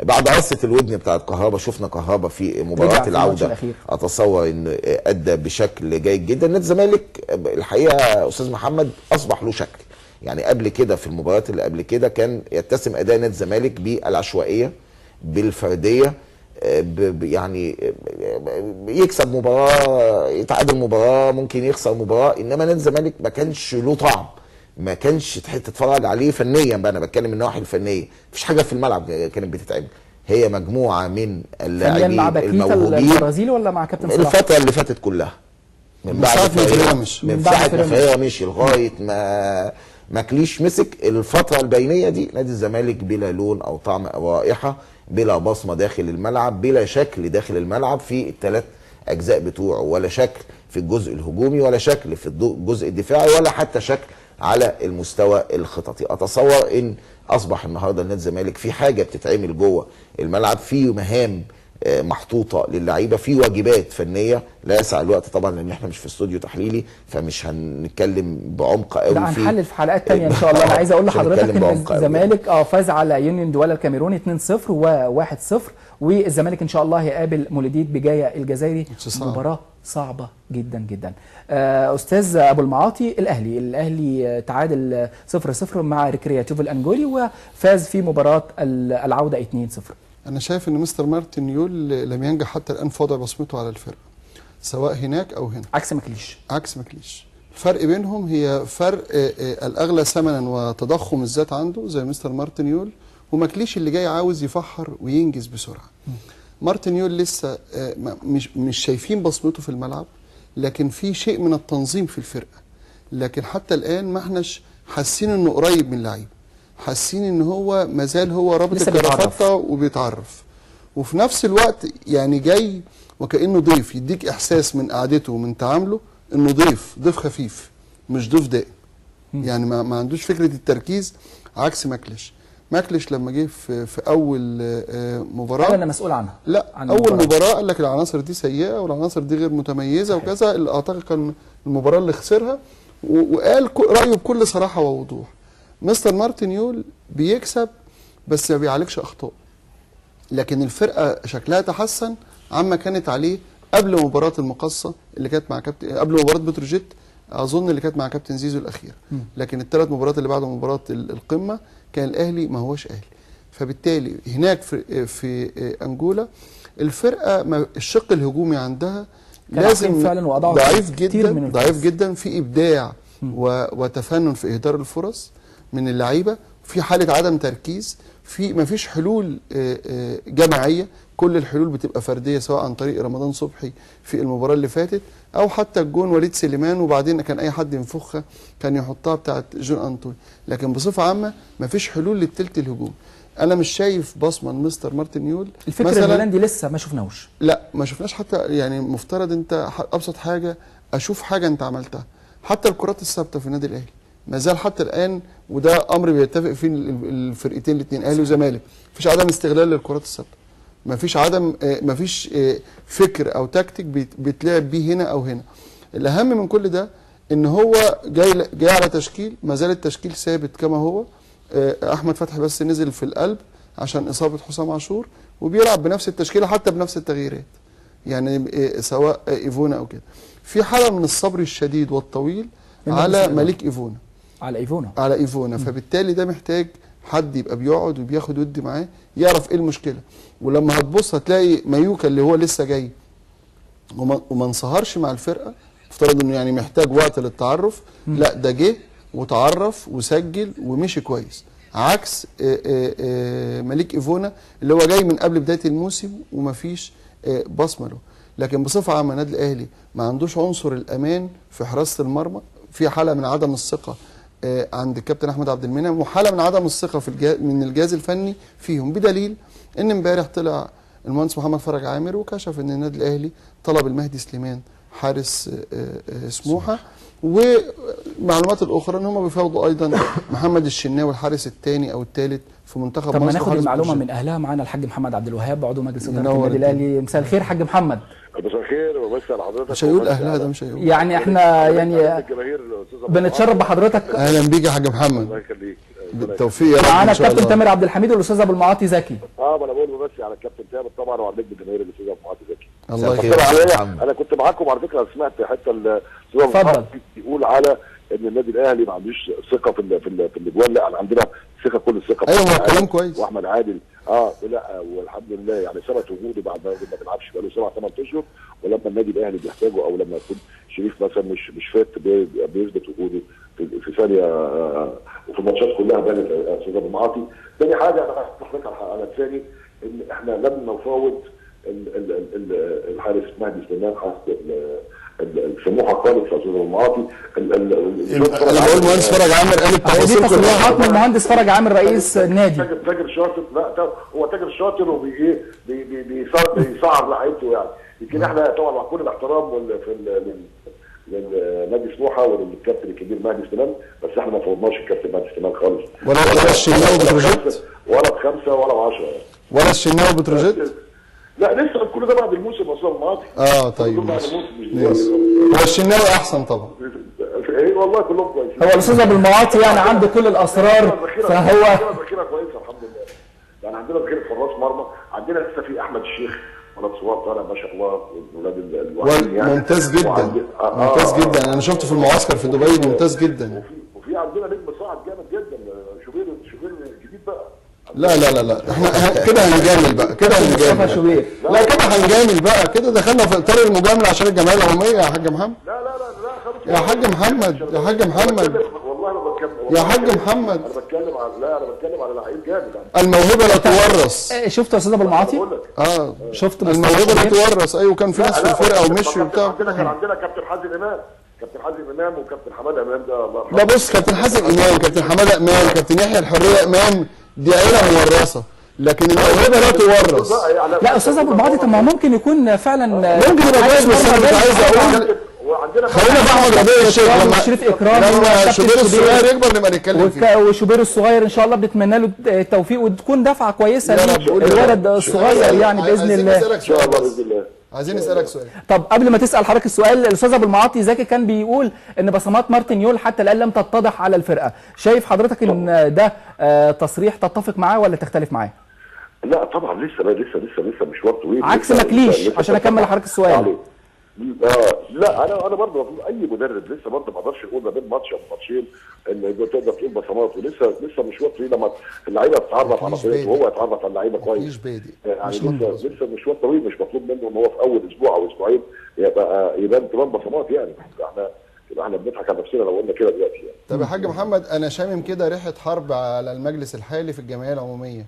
بعد قصه الودن بتاعت كهربا، شفنا كهربا في مباراه العوده اتصور ان ادى بشكل جيد جدا. نادي الزمالك الحقيقه استاذ محمد اصبح له شكل، يعني قبل كده في المباريات اللي قبل كده كان يتسم اداء نادي الزمالك بالعشوائيه بالفرديه، يعني يكسب مباراه يتعادل مباراه ممكن يخسر مباراه، انما نادي الزمالك ما كانش له طعم، ما كانش تتفرج عليه فنيا بقى، انا بتكلم من الناحيه الفنيه مفيش حاجه في الملعب كانت بتتعمل، هي مجموعه من اللاعبين الموهوبين. البرازيلي ولا مع كابتن صلاح؟ الفتره اللي فاتت كلها من بعد ما فيريرا مشي لغايه ما ماكليش مسك، الفتره البينيه دي نادي الزمالك بلا لون او طعم او رائحه، بلا بصمه داخل الملعب، بلا شكل داخل الملعب في الثلاث اجزاء بتوعه، ولا شكل في الجزء الهجومي، ولا شكل في الجزء الدفاعي، ولا حتى شكل على المستوى الخططي. اتصور ان اصبح النهارده نادي الزمالك في حاجه بتتعمل جوه الملعب، في مهام محطوطه للعيبه، في واجبات فنيه لا يسع الوقت طبعا لان احنا مش في استوديو تحليلي فمش هنتكلم بعمق قوي. لا هنحلل في حلقات تانية ان شاء الله. انا عايز اقول لحضرتك ان الزمالك فاز على يونيون دوالا الكاميروني 2-0 و1-0، والزمالك ان شاء الله هيقابل مولوديت بجايه الجزائري، مباراه صعبه جدا جدا. استاذ ابو المعاطي، الاهلي تعادل 0-0 مع ريكرياتيف الانجولي وفاز في مباراه العوده 2-0. انا شايف ان مستر مارتن يول لم ينجح حتى الان في وضع بصمته على الفرقه سواء هناك او هنا، عكس مكليش. الفرق بينهم هي فرق الاغلى ثمنا وتضخم الذات عنده زي مستر مارتن يول، ومكليش اللي جاي عاوز يفحر وينجز بسرعه. مارتن يول لسه مش شايفين بصمته في الملعب، لكن في شيء من التنظيم في الفرقه، لكن حتى الان ما احناش حاسين انه قريب من اللعيبه، حاسين ان هو مازال هو رابط الكرافته وبيتعرف، وفي نفس الوقت يعني جاي وكانه ضيف، يديك احساس من قعدته ومن تعامله انه ضيف خفيف مش ضيف دائم. يعني ما عندوش فكره التركيز عكس ماكليش لما جه في اول مباراه انا مسؤول عنها. لا عن اول مباراه قال لك العناصر دي سيئه والعناصر دي غير متميزه وكذا، اللي اعتقد كان المباراه اللي خسرها، وقال رايه بكل صراحه ووضوح. مستر مارتن يول بيكسب بس ما بيعالجش اخطاء، لكن الفرقه شكلها تحسن عما كانت عليه قبل مباراه المقصه اللي كانت مع كابتن، قبل مباراه بتروجيت اظن اللي كانت مع كابتن زيزو الاخيره، لكن الثلاث مباريات اللي بعد مباراه القمه كان الاهلي ما هوش اهلي. فبالتالي هناك في انجولا الفرقه الشق الهجومي عندها لازم فعلا ضعيف جدا في ابداع وتفنن في اهدار الفرص من اللعيبه، في حاله عدم تركيز، في ما فيش حلول جماعيه، كل الحلول بتبقى فرديه سواء عن طريق رمضان صبحي في المباراه اللي فاتت او حتى الجون وليد سليمان، وبعدين كان اي حد ينفخها كان يحطها بتاعت جون انطوني، لكن بصفه عامه ما فيش حلول للثلث الهجوم. انا مش شايف بصمه مستر مارتن يول. الفكر الهولندي لسه ما شفناهوش، لا ما شفناش حتى، يعني مفترض انت ابسط حاجه اشوف حاجه انت عملتها، حتى الكرات الثابته في النادي الاهلي ما زال حتى الان، وده امر بيتفق فيه الفرقتين الاثنين اهلي وزمالك، مفيش عدم استغلال للكرات الثابته، مفيش فكر او تكتيك بيتلعب بيه هنا او هنا. الاهم من كل ده ان هو جاي على تشكيل ما زال التشكيل ثابت كما هو، احمد فتحي بس نزل في القلب عشان اصابه حسام عاشور، وبيلعب بنفس التشكيله حتى بنفس التغييرات، يعني سواء ايفونا او كده. في حاله من الصبر الشديد والطويل على مليك ايفونا، على ايفونا فبالتالي ده محتاج حد يبقى بيقعد وبياخد ودي معاه يعرف ايه المشكله. ولما هتبص هتلاقي مايوكا اللي هو لسه جاي وما انصهرش مع الفرقه، افترض انه يعني محتاج وقت للتعرف، لا ده جه وتعرف وسجل ومشي كويس، عكس مليك ايفونا اللي هو جاي من قبل بدايه الموسم ومفيش بصمه له. لكن بصفه عامه النادي الاهلي ما عندوش عنصر الامان في حراسه المرمى، في حاله من عدم الثقه عند الكابتن احمد عبد المنعم، وحاله من عدم الثقه من الجهاز الفني فيهم، بدليل ان امبارح طلع المهندس محمد فرج عامر وكشف ان النادي الاهلي طلب المهدي سليمان حارس سموحه، والمعلومات الاخرى ان هم بيفاوضوا ايضا محمد الشناوي الحارس الثاني او الثالث في منتخب مصر. طب ما ناخد المعلومه من اهلها. معانا الحاج محمد عبد الوهاب عضو مجلس اداره النادي الاهلي. مساء الخير حاج محمد. مساء الخير ومساء على حضرتك. مش هيقول اهلها، ده مش هيقول، يعني احنا يعني بنتشرف بحضرتك. اهلا بيك يا حاج محمد. الله يخليك، بالتوفيق يا رب. معانا الكابتن تامر عبد الحميد والاستاذ ابو المعاطي زكي. ما انا بقول بس على الكابتن تامر طبعا وعلى النجم الجماهيري الاستاذ ابو المعاطي زكي. الله يخليك. انا كنت معاكم على فكره، سمعت حته الاستاذ ابو المعاطي بيقول على ان النادي الاهلي ما عندوش ثقه في الاجوان، لا انا عندنا ثقه، كل الثقه. ايوه كلام كويس. واحمد عادل لا والحمد لله يعني ثبت وجوده بعد ما بيلعبش بقاله 7-8 اشهر، ولما النادي الاهلي بيحتاجه او لما يكون شريف مثلا مش فات بيثبت وجوده في ثانيه، وفي الماتشات كلها بانت استاذ ابو المعاطي. ثاني حاجه انا هحكي على الثاني ان احنا لم نفاوض الحارس مهدي سليمان حارس سموحه خالص يا استاذ ابو المعاطي. انا بقول المهندس فرج عامر قال التفاصيل كلها من المهندس فرج عامر رئيس النادي. تاجر شاطر، لا هو تاجر شاطر وبيصعر لعيبته يعني. يمكن احنا طبعا مع كل الاحترام لنادي سموحه وللكابتن الكبير مهدي سليمان، بس احنا ما فوضناش الكابتن مهدي سليمان خالص، ولا الشناوي بتروجيت، ولا ب5 ولا ب10 ولا الشناوي بتروجيت. لا لا لسه كل ده بعد الموسم اصلا الماضي. طيب بعد ماشي. الموسم مش دلوقتي. هو الشناوي احسن طبعا. ايه والله كلهم كويسين. هو الاستاذ ابو المعاطي يعني عنده كل الاسرار، فهو ذاكره كويسه الحمد لله. يعني عندنا ذاكره حراس مرمى، عندنا لسه في احمد الشيخ ولد صغير طالع ما شاء الله، ولاد الوحيد يعني ممتاز جدا. ممتاز جدا، انا شفته في المعسكر في دبي، ممتاز جدا. وفي عندنا نجم صاعد جامد جدا، شوبير جديد بقى. لا احنا كده هنجامل بقى، كده هنجامل. لا كده هنجامل بقى، كده دخلنا في اطار المجامله عشان الجمعيه العموميه يا حاج محمد. لا خالص يا حاج محمد، يا حاج محمد، والله انا بتكلم يا حاج محمد، انا بتكلم على لعيب جامد. الموهبه لا تورث. شفت يا استاذ ابو المعاطي؟ شفت الموهبه لا تورث. ايوه كان في ناس في الفرقه ومشوا وبتاع. كان عندنا كابتن حازم امام وكابتن حماده امام ده الله يرحمه. لا بص، كابتن حازم امام، كابتن حماده امام، كابتن يحيى الحريه امام، دي عيله مورثه، لكن الموهبه لا تورث. لا استاذ ابو المعاطي، طب ما ممكن يكون فعلا ممكن يبقى كويس، بس انا كنت عايز اقول خلينا في احمد ربيع الشيخ لما شريف اكرام لما شوبير الصغير يكبر نبقى نتكلم فيه. وشوبير الصغير ان شاء الله بنتمنى له التوفيق وتكون دفعه كويسه الولد الصغير يعني باذن الله. ان شاء الله باذن الله. عايزين نسالك سؤال. طب قبل ما تسال حضرتك السؤال، الاستاذ ابو المعاطي زكي كان بيقول ان بصمات مارتن يول حتى الان لم تتضح على الفرقه، شايف حضرتك ان ده تصريح تتفق معاه ولا تختلف معاه؟ لا طبعا لسه مشوار طويل. عكس ماكليش عشان اكمل لحضرتك السؤال. لا انا برضه اي مدرب لسه برضه ما اقدرش اقول ما بين ماتش او ماتشين ان تقدر تقول بصمات، ولسه مشوار طويل لما اللعيبه تتعرف على طريقته وهو يتعرف على اللعيبه كويس. يعني لسه مشوار طويل، مش مطلوب منه ان هو في اول اسبوع او اسبوعين يبان بصمات. يعني احنا بنضحك على نفسنا لو قلنا كده دلوقتي يعني. طب يا حاج محمد، انا شامم كده ريحه حرب على المجلس الحالي في الجمعيه العموميه.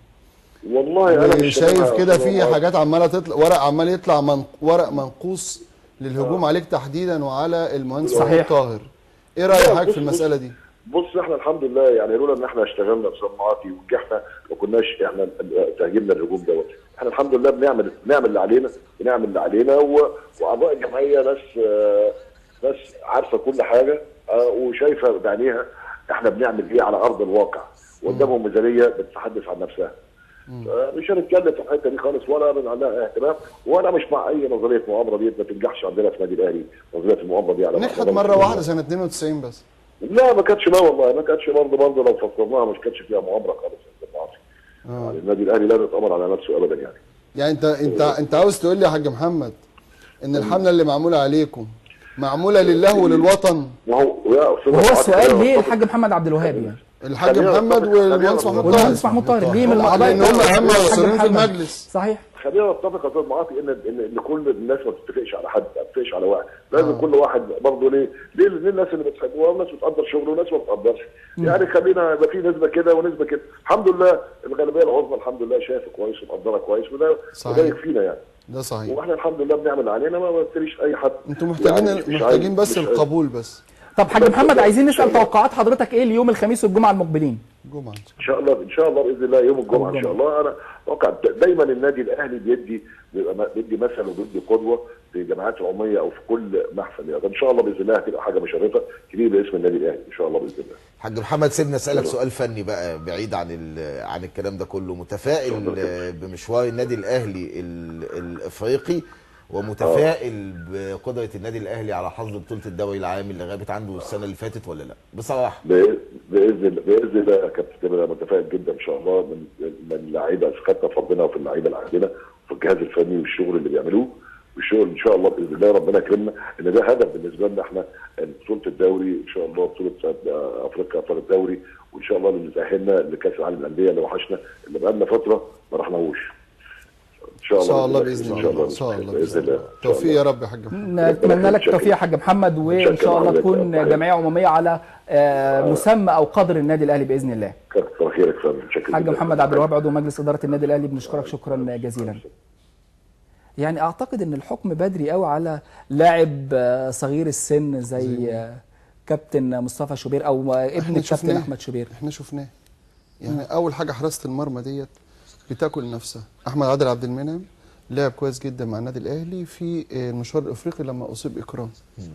والله انا مش شايف كده في حاجات عماله تطلع، ورق عمال يطلع ورق منقوص للهجوم عليك تحديدا وعلى المهندس محمود طاهر. ايه رايك في المساله دي؟ بص احنا الحمد لله يعني لولا ان احنا اشتغلنا بصناعاتي ونجحنا ما كناش احنا تهاجمنا الهجوم دوت. احنا الحمد لله بنعمل اللي علينا واعضاء الجمعيه ناس عارفه كل حاجه وشايفه بعينيها احنا بنعمل ايه على ارض الواقع، وقدامهم ميزانيه بتتحدث عن نفسها. مش هنتكلم في الحته دي خالص ولا عندها اهتمام، وانا مش مع اي نظريه مؤامره دي ما تنجحش عندنا في النادي الاهلي. نظريه المؤامره دي على نجحت مره واحده سنه 92 بس. لا ما كانتش، لا والله ما كانتش برضه لو فكرناها مش كانتش فيها مؤامره خالص. يعني النادي الاهلي لا يتامر على نفسه ابدا يعني انت عاوز تقول لي يا حاج محمد ان الحمله اللي معموله عليكم معموله لله وللوطن؟ وهو السؤال ليه الحاج محمد عبد الوهاب يعني؟ الحاج محمد والمهندس محمود طاهر ليه من الاعضاء؟ لان هم اهم عنصرين في المجلس. صحيح. خلينا نتفق يا استاذ معاطي ان كل الناس ما تتفقش على حد، ما تتفقش على واحد، لازم كل واحد برضه ليه الناس اللي بتحبوها وناس بتقدر شغله وناس ما بتقدرش. يعني خلينا يبقى في نسبه كده ونسبه كده. الحمد لله الغالبيه العظمى الحمد لله شايفه كويس ومقدره كويس، وده يكفينا يعني. ده صحيح. واحنا الحمد لله بنعمل اللي علينا، ما بنشتريش اي حد. انتوا محتاجين بس القبول بس. طب حاج محمد عايزين نسال توقعات حضرتك ايه ليوم الخميس والجمعه المقبلين؟ الجمعه ان شاء الله باذن الله يوم الجمعه ان شاء الله. انا اتوقع دايما النادي الاهلي بيدي مثل وبيدي قدوه في الجمعيات العموميه او في كل محفل. يعني ان شاء الله باذن الله هتبقى حاجه مشرفه كبيره باسم النادي الاهلي ان شاء الله باذن الله. حاج محمد سيبنا اسالك سؤال فني بقى بعيد عن الكلام ده كله. متفائل بمشوار النادي الاهلي الافريقي ومتفائل بقدره النادي الاهلي على حظ بطوله الدوري العام اللي غابت عنده السنه اللي فاتت ولا لا؟ بصراحه باذن الله يا كابتن، انا متفائل جدا ان شاء الله من اللعيبه ثقتنا في ربنا وفي اللعيبه اللي عندنا وفي الجهاز الفني والشغل اللي بيعملوه والشغل ان شاء الله باذن الله ربنا يكرمنا ان ده هدف بالنسبه لنا احنا بطوله الدوري ان شاء الله، بطوله افريقيا ابطال الدوري، وان شاء الله اللي تاهلنا لكاس العالم للانديه اللي وحشنا اللي بقى لنا فتره ما رحناهوش. ان شاء الله باذن الله. ان شاء الله باذن الله. توفيق يا رب يا حاج محمد. نتمنى لك التوفيق يا حاج محمد، وان شاء الله تكون جمعيه عموميه على مسمى او قدر النادي الاهلي باذن الله. كتر خيرك يا فندم. حاج محمد عبد الوهاب عضو مجلس اداره النادي الاهلي بنشكرك شكرا جزيلا. يعني اعتقد ان الحكم بدري قوي على لاعب صغير السن زي كابتن مصطفى شوبير او ابن الكابتن احمد شوبير. احنا شفناه يعني اول حاجه حراسه المرمى ديت بتاكل نفسها. احمد عادل عبد المنعم لعب كويس جدا مع النادي الاهلي في المشوار الافريقي لما اصيب اكرام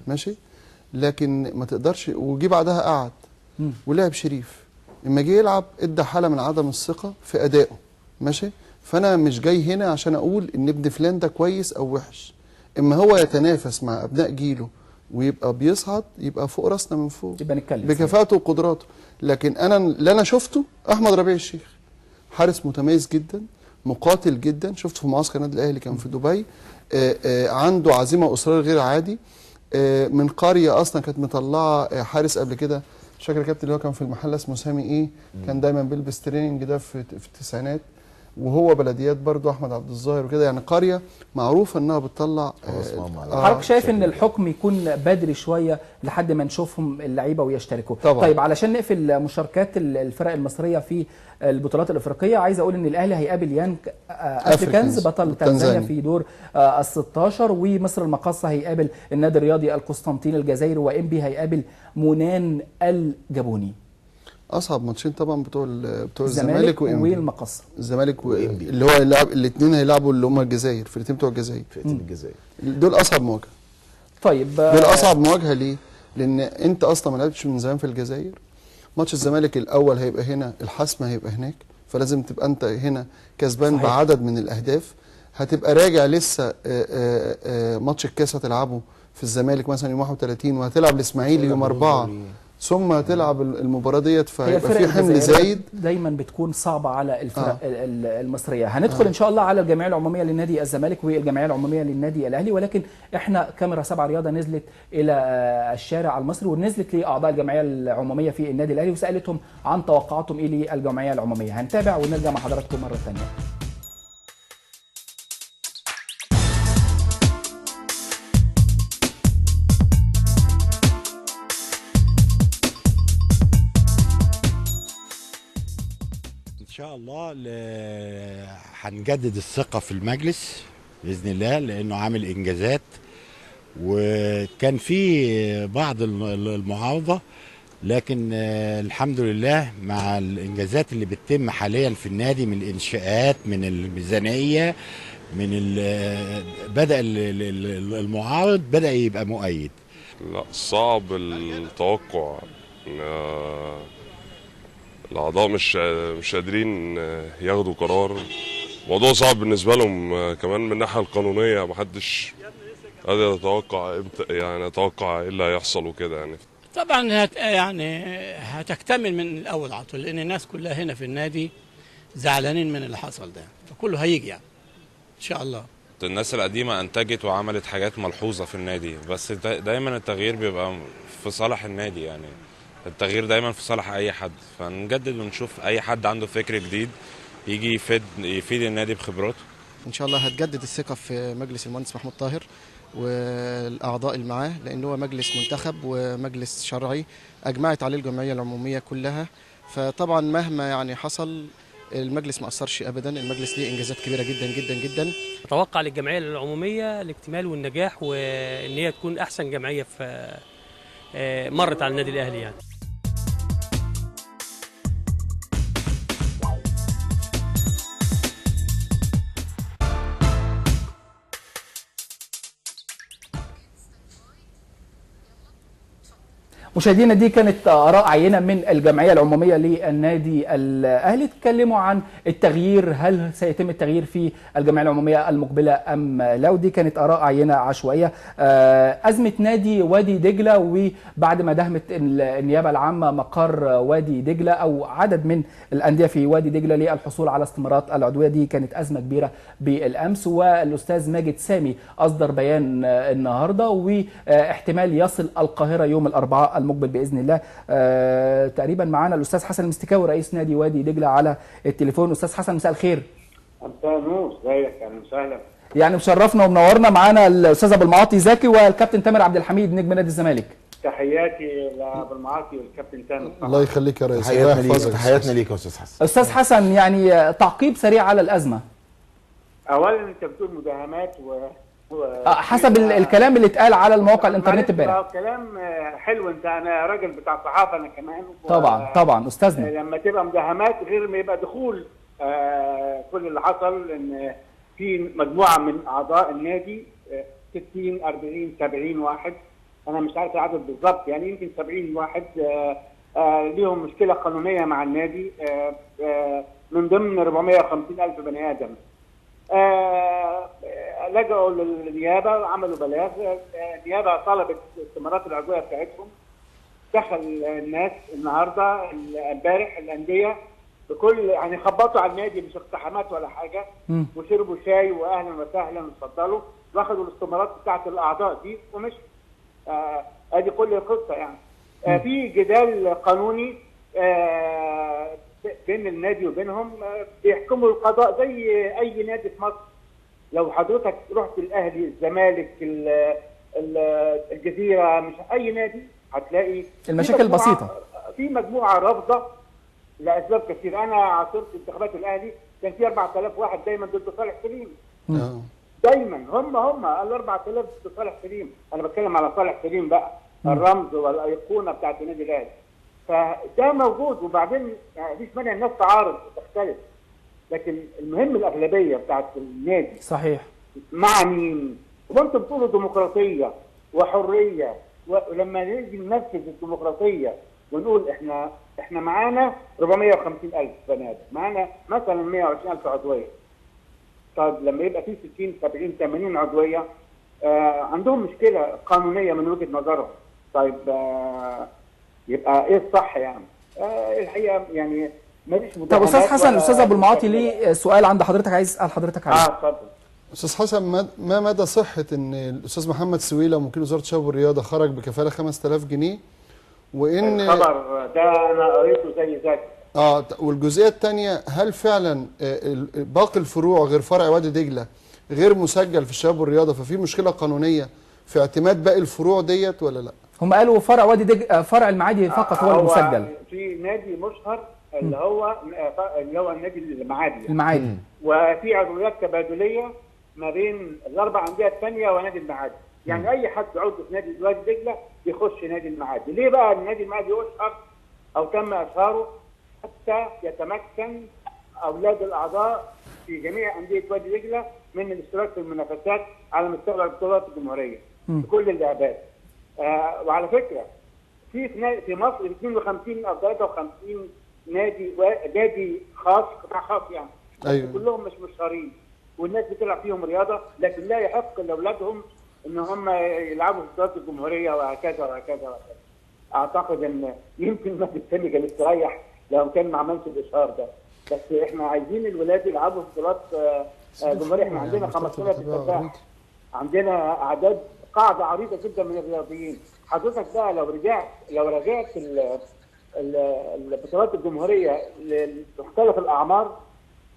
ماشي، لكن ما تقدرش وجي بعدها قعد ولعب شريف. لما جه يلعب ادى حاله من عدم الثقه في ادائه ماشي، فانا مش جاي هنا عشان اقول ان ابن فلان ده كويس او وحش، اما هو يتنافس مع ابناء جيله ويبقى بيصعد، يبقى فوق راسنا من فوق، يبقى نتكلم بكفاءته وقدراته. لكن انا اللي انا شفته احمد ربيع الشيخ حارس متميز جدا، مقاتل جدا، شفته في معسكر النادي الاهلي كان في دبي، عنده عزيمه واصرار غير عادي، من قريه اصلا كانت مطلعه حارس قبل كده، مش فاكر الكابتن اللي هو كان في المحله اسمه سامي ايه، كان دايما بيلبس تريننج ده في التسعينات، وهو بلديات برضو احمد عبد الظاهر وكده، يعني قريه معروفه انها بتطلع. حضرتك شايف ان الحكم يكون بدري شويه لحد ما نشوفهم اللعيبه ويشتركوا؟ طبعا. طيب علشان نقفل مشاركات الفرق المصريه في البطولات الافريقيه، عايز اقول ان الاهلي هيقابل يانج افريكانز بطل تنزانيا في دور ال 16، ومصر المقاصه هيقابل النادي الرياضي القسطنطيني الجزائري، وانبي هيقابل مونان الجابوني. اصعب ماتشين طبعا بتوع الزمالك والمقاصه. الزمالك وانبي اللي هو هيلعب الاثنين، هيلعبوا اللي هم الجزائر، فرقتين بتوع الجزائر، فرقتين الجزائر دول اصعب مواجهه. طيب دول اصعب مواجهه ليه؟ لان انت اصلا ما لعبتش من زمان في الجزائر. ماتش الزمالك الاول هيبقى هنا، الحسم هيبقى هناك، فلازم تبقى انت هنا كسبان بعدد من الاهداف. هتبقى راجع لسه ماتش الكاس هتلعبه في الزمالك مثلا يوم 31، وهتلعب الاسماعيلي يوم 4، ثم هتلعب المباراه ديت، فهيبقى في حمل زايد. دايما بتكون صعبه على الفرق المصريه. هندخل ان شاء الله على الجمعيه العموميه للنادي الزمالك والجمعيه العموميه للنادي الاهلي، ولكن احنا كاميرا 7 رياضه نزلت الى الشارع المصري، ونزلت لاعضاء الجمعيه العموميه في النادي الاهلي وسالتهم عن توقعاتهم ايه للجمعيه العموميه. هنتابع ونرجع مع حضراتكم مره ثانيه. ان شاء الله هنجدد الثقه في المجلس باذن الله، لانه عامل انجازات، وكان في بعض المعارضه، لكن الحمد لله مع الانجازات اللي بتتم حاليا في النادي من الانشاءات، من الميزانيه، من بدا المعارض بدا يبقى مؤيد. لا صعب التوقع، الأعضاء مش قادرين ياخدوا قرار، الموضوع صعب بالنسبة لهم كمان من الناحية القانونية، محدش قادر يتوقع امتى، يعني يتوقع ايه اللي هيحصل وكده يعني. طبعا هتكتمل من الأول على طول، لأن الناس كلها هنا في النادي زعلانين من اللي حصل ده، فكله هيجي يعني إن شاء الله. الناس القديمة أنتجت وعملت حاجات ملحوظة في النادي، بس دايما التغيير بيبقى في صالح النادي، يعني التغيير دايما في صالح اي حد، فنجدد ونشوف اي حد عنده فكر جديد يجي يفيد النادي بخبراته. ان شاء الله هتجدد الثقه في مجلس المهندس محمود طاهر والاعضاء اللي معاه، لان هو مجلس منتخب ومجلس شرعي اجمعت عليه الجمعيه العموميه كلها، فطبعا مهما يعني حصل المجلس ما اثرش ابدا، المجلس ليه انجازات كبيره جدا جدا جدا. اتوقع للجمعيه العموميه الاكتمال والنجاح، وان هي تكون احسن جمعيه في مرت على النادي الاهلي يعني. مشاهدينا دي كانت آراء عينة من الجمعية العمومية للنادي الأهلي، اتكلموا عن التغيير، هل سيتم التغيير في الجمعية العمومية المقبلة أم لا، ودي كانت آراء عينة عشوائية. أزمة نادي وادي دجلة، وبعد ما دهمت النيابة العامة مقر وادي دجلة أو عدد من الأندية في وادي دجلة للحصول على استمارات العضوية، دي كانت أزمة كبيرة بالأمس، والأستاذ ماجد سامي أصدر بيان النهاردة، واحتمال يصل القاهرة يوم الأربعاء المقبل باذن الله. تقريبا معانا الاستاذ حسن المستكاوي رئيس نادي وادي دجله على التليفون. استاذ حسن مساء الخير. مساء النور، ازيك؟ اهلا وسهلا. يعني مشرفنا ومنورنا. معانا الاستاذ ابو المعاطي زكي والكابتن تامر عبد الحميد نجم نادي الزمالك. تحياتي لابو المعاطي والكابتن تامر. الله يخليك يا ريس. تحياتنا ليك يا استاذ حسن. استاذ حسن، يعني تعقيب سريع على الازمه. اولا انت بتقول مداهمات حسب الكلام اللي اتقال على المواقع الانترنت امبارح. كلام حلو، انا راجل بتاع صحافه انا كمان. طبعا استاذنا. لما تبقى مداهمات غير ما يبقى دخول. كل اللي حصل ان في مجموعه من اعضاء النادي 60 40 70 واحد، انا مش عارف العدد بالظبط، يعني يمكن 70 واحد ليهم مشكله قانونيه مع النادي، من ضمن 450,000 بني ادم. لجأوا للنيابه وعملوا بلاغ. النيابه طلبت استمارات العضويه بتاعتهم. دخل الناس النهارده امبارح الانديه بكل يعني خبطوا على النادي، مش اقتحامات ولا حاجه، وشربوا شاي واهلا وسهلا اتفضلوا، واخدوا الاستمارات بتاعت الاعضاء دي ومشوا. ادي كل القصه يعني. في جدال قانوني بين النادي وبينهم، بيحكموا القضاء زي اي نادي في مصر. لو حضرتك رحت الاهلي، الزمالك، الجزيره، مش اي نادي هتلاقي المشاكل بسيطه. في مجموعه رافضه لاسباب كثيره. انا عاصرت انتخابات الاهلي كان في 4000 واحد دايما ضد صالح سليم. دايما هم ال 4000 ضد صالح سليم. انا بتكلم على صالح سليم بقى، الرمز والايقونه بتاعت النادي الاهلي. فده موجود، وبعدين مفيش مانع الناس تعارض تختلف، لكن المهم الاغلبيه بتاعت النادي. صحيح. مع مين؟ وانتم بتقولوا ديمقراطيه وحريه، ولما نيجي ننفذ الديمقراطيه ونقول احنا معانا 450,000 بني ادم، معانا مثلا 120,000 عضويه. طب لما يبقى في 60 70 80 عضويه عندهم مشكله قانونيه من وجهه نظرهم. طيب يبقى ايه الصح يعني؟ الحقيقه يعني ماليش مداخلات. طب استاذ حسن، استاذ ابو المعاطي ليه سؤال عند حضرتك عايز اسال حضرتك عليه. اتفضل. استاذ حسن، ما مدى صحه ان الاستاذ محمد سويلة وكيل وزاره الشباب والرياضه خرج بكفاله 5000 جنيه، وان الخبر ده انا قريته زي ذاك. والجزئيه الثانيه، هل فعلا باقي الفروع غير فرع وادي دجله غير مسجل في الشباب والرياضه، ففي مشكله قانونيه في اعتماد باقي الفروع ديت ولا لا؟ هم قالوا فرع وادي دجله، فرع المعادي فقط هو المسجل. في نادي مشهر اللي هو النادي المعادي. المعادي. وفي عضويات تبادليه ما بين الاربع انديه الثانيه ونادي المعادي. يعني اي حد عضو في نادي وادي دجله يخش نادي المعادي. ليه بقى النادي المعادي اشهر او تم اشهاره؟ حتى يتمكن اولاد الاعضاء في جميع انديه وادي دجله من الاشتراك في المنافسات على مستوى البطولات الجمهوريه في كل اللعبات. وعلى فكره في مصر 52 او 53 نادي خاص، قطاع خاص يعني. أيوة. كلهم مش مشهورين والناس بتلعب فيهم رياضه، لكن لا يحق لاولادهم ان هم يلعبوا في بطولات الجمهوريه وهكذا وهكذا وهكذا. اعتقد ان يمكن نادي الثاني كان يستريح لو كان ما عملش الاشهار ده، بس احنا عايزين الولاد يلعبوا في بطولات جمهوريه. احنا عندنا 5000 في عندنا اعداد قاعده عريضه جدا من الرياضيين. حضرتك بقى لو رجعت البطولات الجمهوريه لمختلف الاعمار،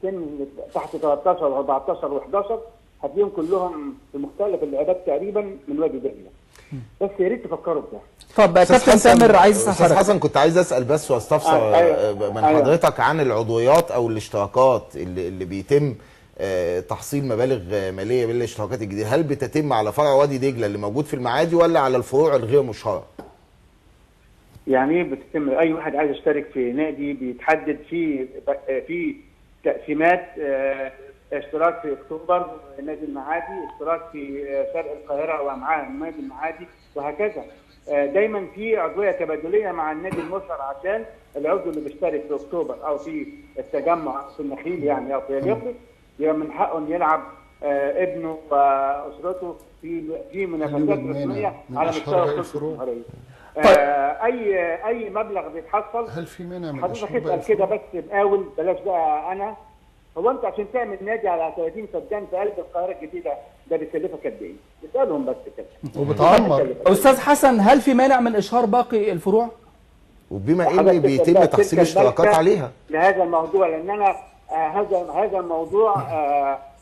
سن تحت 13 و14 و11 هتلاقيهم كلهم في مختلف اللعبات تقريبا من وادي دجله. بس يا ريت تفكروا بده. طب كابتن تامر عايز اسال استاذ حسن، كنت عايز اسال بس واستفسر من حضرتك عن العضويات او الاشتراكات اللي بيتم تحصيل مبالغ ماليه بالاشتراكات الجديده، هل بتتم على فرع وادي دجله اللي موجود في المعادي ولا على الفروع الغير مشهره؟ يعني ايه بتتم؟ اي واحد عايز يشترك في نادي بيتحدد في تقسيمات. اشتراك في اكتوبر نادي المعادي، اشتراك في شرق القاهره ومعاه نادي المعادي، وهكذا. دايما في عضويه تبادليه مع النادي المشهر، عشان العضو اللي بيشترك في اكتوبر او في التجمع في النخيل يعني او في اليقظه يبقى من حقه ان يلعب ابنه واسرته في منافسات رسميه على مستوى الجمهوريه. اي مبلغ بيتحصل. هل في مانع من حضرتك اسال كده بس مقاول، بلاش بقى انا. هو انت عشان تعمل نادي على 30 فدان في قلب القاهره الجديده ده بيكلفك قد ايه؟ اسالهم بس كده. وبتعمر. استاذ حسن، هل في مانع من اشهار باقي الفروع؟ وبما ان بيتم تحصيل اشتراكات عليها لهذا الموضوع، لان انا هذا الموضوع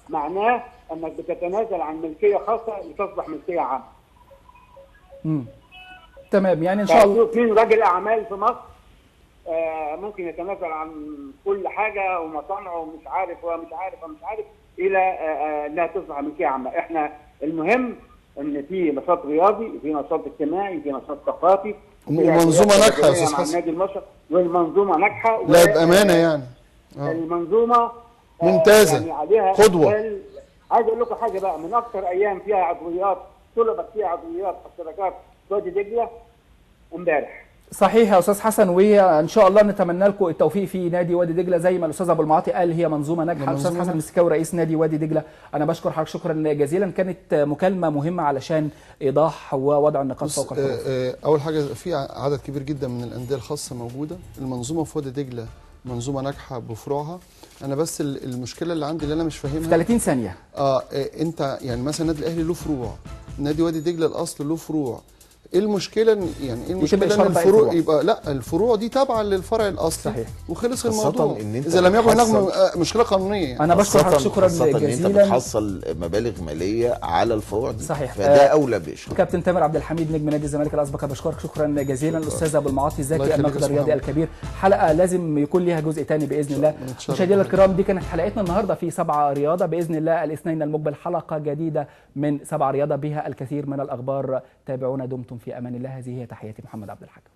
معناه انك بتتنازل عن ملكيه خاصه لتصبح ملكيه عامه. تمام، يعني ان شاء الله. مين راجل اعمال في مصر ممكن يتنازل عن كل حاجه ومصانعه ومش عارف الى انها تصبح ملكيه عامه. احنا المهم ان في نشاط رياضي، في نشاط اجتماعي، في نشاط ثقافي، ومنظومه ناجحه يا استاذ حسن. النادي المشهر والمنظومه ناجحه. لا بامانه يعني. المنظومه ممتازه يعني عليها قدوه. عايز اقول لكم حاجه بقى، من اكثر ايام فيها عضويات طلبت فيها عضويات اشتراكات في وادي دجله امبارح. صحيح يا استاذ حسن، وان شاء الله نتمنى لكم التوفيق في نادي وادي دجله زي ما الاستاذ ابو المعاطي قال هي منظومه ناجحه. الاستاذ حسن المسكاوي رئيس نادي وادي دجله، انا بشكر حضرتك شكرا جزيلا، كانت مكالمه مهمه علشان ايضاح ووضع النقاط فوق الحروف. اول حاجه في عدد كبير جدا من الانديه الخاصه موجوده، المنظومه في وادي دجله منظومه ناجحه بفروعها. انا بس المشكله اللي عندي اللي انا مش فاهمها 30 ثانيه. انت يعني مثلا النادي الاهلي له فروع، نادي وادي دجله الاصل له فروع. ايه المشكله يعني ايه المشكله ان الفروع يبقى لا الفروع دي تابعه للفرع الاصلي صحيح. وخلص الموضوع اذا لم يكن هناك مشكله قانونيه يعني. انا بشكر حضرتك شكرا جزيلا. ان انت بتحصل مبالغ ماليه على الفروع دي صحيح، فده اولى بشيء. كابتن تامر عبد الحميد نجم نادي الزمالك الاسبق بشكرك شكرا جزيلا. الاستاذ ابو المعاطي الزكي الناقد الرياضي الكبير، حلقه لازم يكون ليها جزء ثاني باذن الله. مشاهدينا الكرام دي كانت حلقتنا النهارده في 7 رياضه، باذن الله الاثنين المقبل حلقه جديده من 7 رياضه بها الكثير من الاخبار. تابعونا، دمتم في امان الله. هذه هي تحياتي محمد عبد الحكم.